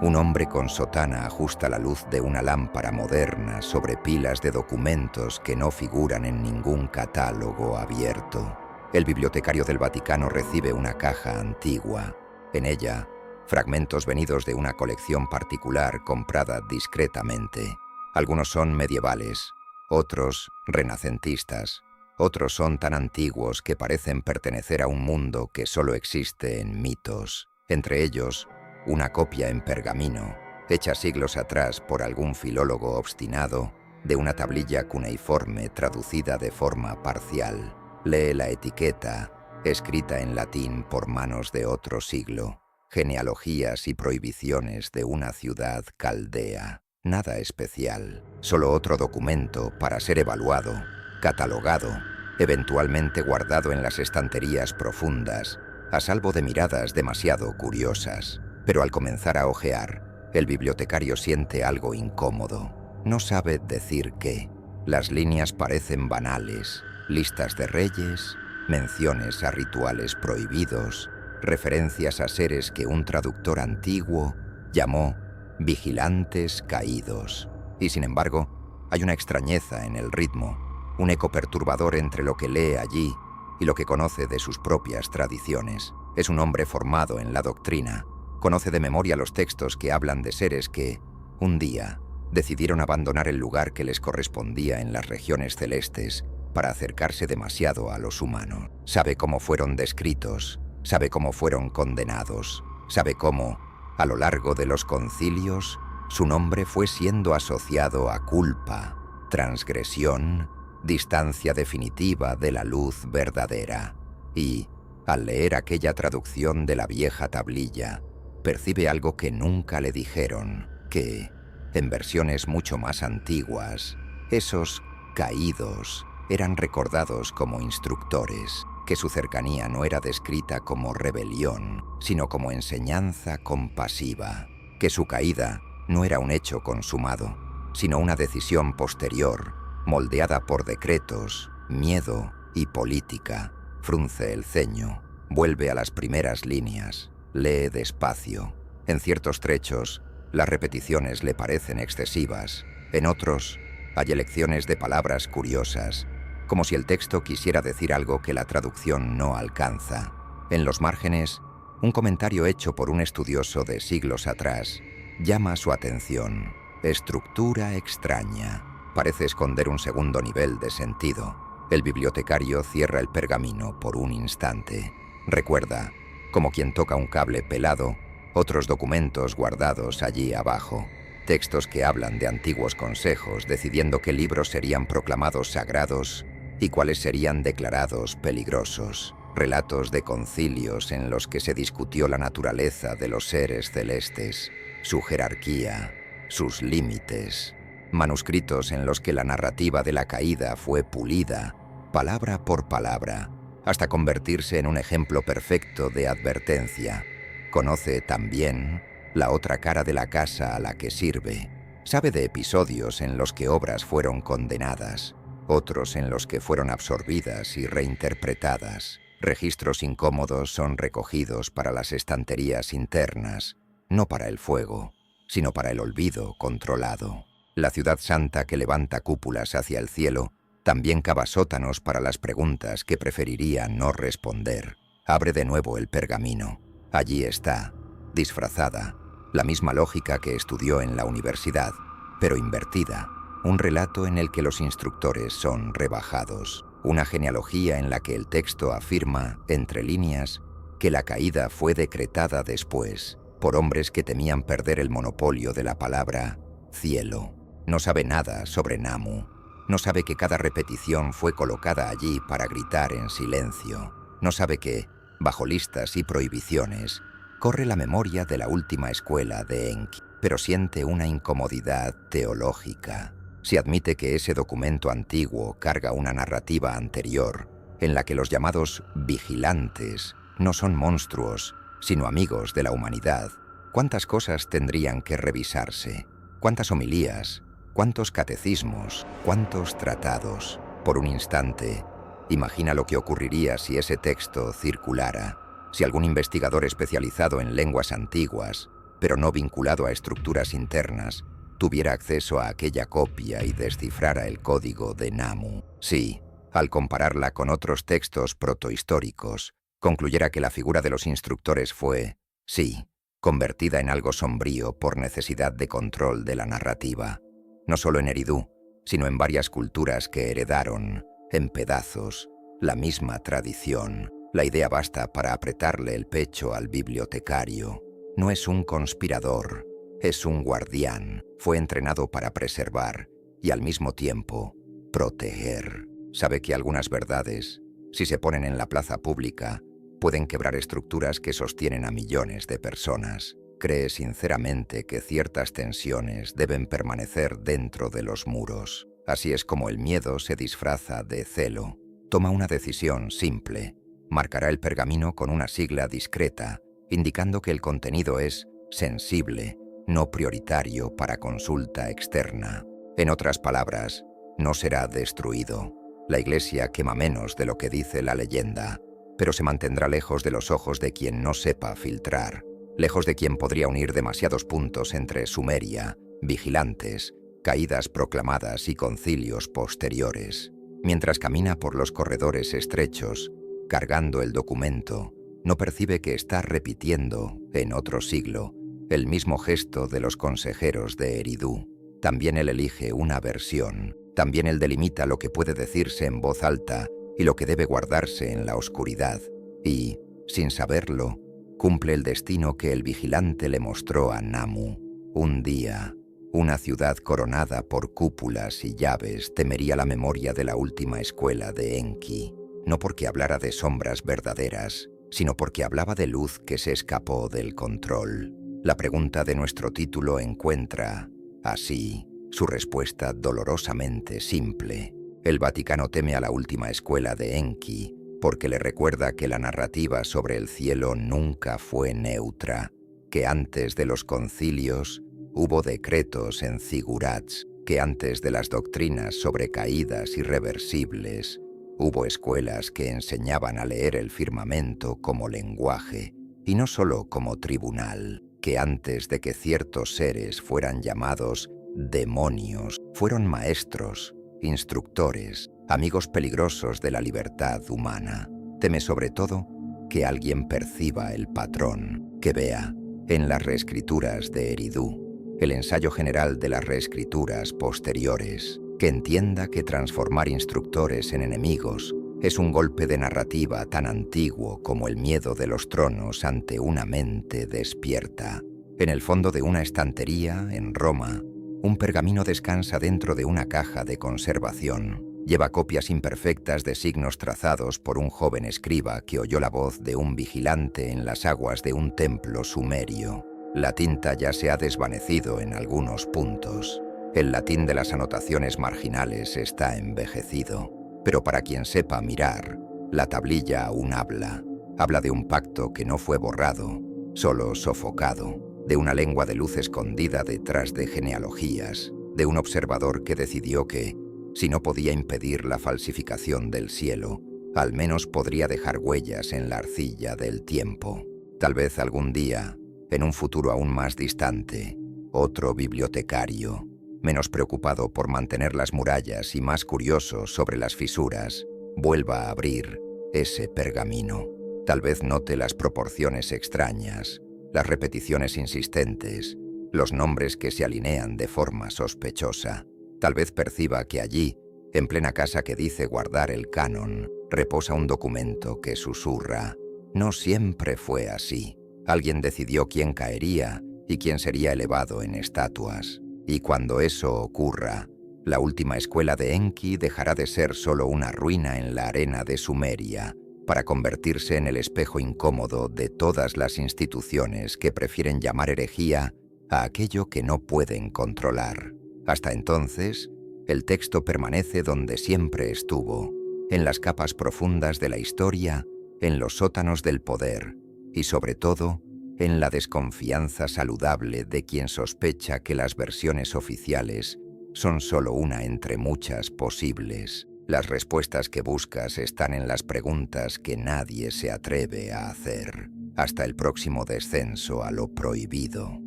un hombre con sotana ajusta la luz de una lámpara moderna sobre pilas de documentos que no figuran en ningún catálogo abierto. El bibliotecario del Vaticano recibe una caja antigua. En ella, fragmentos venidos de una colección particular comprada discretamente. Algunos son medievales, otros renacentistas, otros son tan antiguos que parecen pertenecer a un mundo que solo existe en mitos. Entre ellos, una copia en pergamino, hecha siglos atrás por algún filólogo obstinado, de una tablilla cuneiforme traducida de forma parcial. Lee la etiqueta, escrita en latín por manos de otro siglo. Genealogías y prohibiciones de una ciudad caldea. Nada especial, solo otro documento para ser evaluado, catalogado, eventualmente guardado en las estanterías profundas, a salvo de miradas demasiado curiosas. Pero al comenzar a hojear, el bibliotecario siente algo incómodo. No sabe decir qué. Las líneas parecen banales, listas de reyes, menciones a rituales prohibidos, referencias a seres que un traductor antiguo llamó vigilantes caídos. Y sin embargo, hay una extrañeza en el ritmo, un eco perturbador entre lo que lee allí y lo que conoce de sus propias tradiciones. Es un hombre formado en la doctrina. Conoce de memoria los textos que hablan de seres que, un día, decidieron abandonar el lugar que les correspondía en las regiones celestes para acercarse demasiado a los humanos. Sabe cómo fueron descritos, sabe cómo fueron condenados, sabe cómo, a lo largo de los concilios, su nombre fue siendo asociado a culpa, transgresión, distancia definitiva de la luz verdadera. Y, al leer aquella traducción de la vieja tablilla, percibe algo que nunca le dijeron, que, en versiones mucho más antiguas, esos caídos eran recordados como instructores, que su cercanía no era descrita como rebelión, sino como enseñanza compasiva, que su caída no era un hecho consumado, sino una decisión posterior, moldeada por decretos, miedo y política. Frunce el ceño, vuelve a las primeras líneas, lee despacio. En ciertos trechos, las repeticiones le parecen excesivas. En otros, hay elecciones de palabras curiosas, como si el texto quisiera decir algo que la traducción no alcanza. En los márgenes, un comentario hecho por un estudioso de siglos atrás llama su atención. Estructura extraña. Parece esconder un segundo nivel de sentido. El bibliotecario cierra el pergamino por un instante. Recuerda, como quien toca un cable pelado, otros documentos guardados allí abajo. Textos que hablan de antiguos consejos, decidiendo qué libros serían proclamados sagrados y cuáles serían declarados peligrosos. Relatos de concilios en los que se discutió la naturaleza de los seres celestes, su jerarquía, sus límites. Manuscritos en los que la narrativa de la caída fue pulida, palabra por palabra, hasta convertirse en un ejemplo perfecto de advertencia. Conoce también la otra cara de la casa a la que sirve. Sabe de episodios en los que obras fueron condenadas, otros en los que fueron absorbidas y reinterpretadas. Registros incómodos son recogidos para las estanterías internas, no para el fuego, sino para el olvido controlado. La ciudad santa que levanta cúpulas hacia el cielo también cava sótanos para las preguntas que preferiría no responder. Abre de nuevo el pergamino. Allí está, disfrazada, la misma lógica que estudió en la universidad, pero invertida. Un relato en el que los instructores son rebajados. Una genealogía en la que el texto afirma, entre líneas, que la caída fue decretada después por hombres que temían perder el monopolio de la palabra cielo. No sabe nada sobre Namu. No sabe que cada repetición fue colocada allí para gritar en silencio. No sabe que, bajo listas y prohibiciones, corre la memoria de la última escuela de Enki, pero siente una incomodidad teológica. Si admite que ese documento antiguo carga una narrativa anterior, en la que los llamados vigilantes no son monstruos, sino amigos de la humanidad, ¿cuántas cosas tendrían que revisarse? ¿Cuántas homilías? ¿Cuántos catecismos? ¿Cuántos tratados? Por un instante, imagina lo que ocurriría si ese texto circulara, si algún investigador especializado en lenguas antiguas, pero no vinculado a estructuras internas, tuviera acceso a aquella copia y descifrara el código de Namu. Sí, al compararla con otros textos protohistóricos, concluyera que la figura de los instructores fue, sí, convertida en algo sombrío por necesidad de control de la narrativa. No solo en Eridu, sino en varias culturas que heredaron, en pedazos, la misma tradición. La idea basta para apretarle el pecho al bibliotecario. No es un conspirador, es un guardián. Fue entrenado para preservar y al mismo tiempo proteger. Sabe que algunas verdades, si se ponen en la plaza pública, pueden quebrar estructuras que sostienen a millones de personas. Cree sinceramente que ciertas tensiones deben permanecer dentro de los muros. Así es como el miedo se disfraza de celo. Toma una decisión simple. Marcará el pergamino con una sigla discreta, indicando que el contenido es sensible, no prioritario para consulta externa. En otras palabras, no será destruido. La Iglesia quema menos de lo que dice la leyenda, pero se mantendrá lejos de los ojos de quien no sepa filtrar, lejos de quien podría unir demasiados puntos entre Sumeria, vigilantes, caídas proclamadas y concilios posteriores. Mientras camina por los corredores estrechos, cargando el documento, no percibe que está repitiendo, en otro siglo, el mismo gesto de los consejeros de Eridu. También él elige una versión, también él delimita lo que puede decirse en voz alta y lo que debe guardarse en la oscuridad, y, sin saberlo, cumple el destino que el vigilante le mostró a Namu. Un día, una ciudad coronada por cúpulas y llaves temería la memoria de la última escuela de Enki, no porque hablara de sombras verdaderas, sino porque hablaba de luz que se escapó del control. La pregunta de nuestro título encuentra, así, su respuesta dolorosamente simple. El Vaticano teme a la última escuela de Enki porque le recuerda que la narrativa sobre el cielo nunca fue neutra, que antes de los concilios hubo decretos en zigurats, que antes de las doctrinas sobre caídas irreversibles hubo escuelas que enseñaban a leer el firmamento como lenguaje y no solo como tribunal, que antes de que ciertos seres fueran llamados demonios, fueron maestros, instructores, amigos peligrosos de la libertad humana. Teme sobre todo que alguien perciba el patrón, que vea, en las reescrituras de Eridu, el ensayo general de las reescrituras posteriores, que entienda que transformar instructores en enemigos es un golpe de narrativa tan antiguo como el miedo de los tronos ante una mente despierta. En el fondo de una estantería, en Roma, un pergamino descansa dentro de una caja de conservación, Lleva copias imperfectas de signos trazados por un joven escriba que oyó la voz de un vigilante en las aguas de un templo sumerio. La tinta ya se ha desvanecido en algunos puntos. El latín de las anotaciones marginales está envejecido. Pero para quien sepa mirar, la tablilla aún habla. Habla de un pacto que no fue borrado, solo sofocado, de una lengua de luz escondida detrás de genealogías, de un observador que decidió que, si no podía impedir la falsificación del cielo, al menos podría dejar huellas en la arcilla del tiempo. Tal vez algún día, en un futuro aún más distante, otro bibliotecario, menos preocupado por mantener las murallas y más curioso sobre las fisuras, vuelva a abrir ese pergamino. Tal vez note las proporciones extrañas, las repeticiones insistentes, los nombres que se alinean de forma sospechosa. Tal vez perciba que allí, en plena casa que dice guardar el canon, reposa un documento que susurra: no siempre fue así. Alguien decidió quién caería y quién sería elevado en estatuas. Y cuando eso ocurra, la última escuela de Enki dejará de ser solo una ruina en la arena de Sumeria, para convertirse en el espejo incómodo de todas las instituciones que prefieren llamar herejía a aquello que no pueden controlar. Hasta entonces, el texto permanece donde siempre estuvo, en las capas profundas de la historia, en los sótanos del poder y, sobre todo, en la desconfianza saludable de quien sospecha que las versiones oficiales son solo una entre muchas posibles. Las respuestas que buscas están en las preguntas que nadie se atreve a hacer. Hasta el próximo descenso a lo prohibido.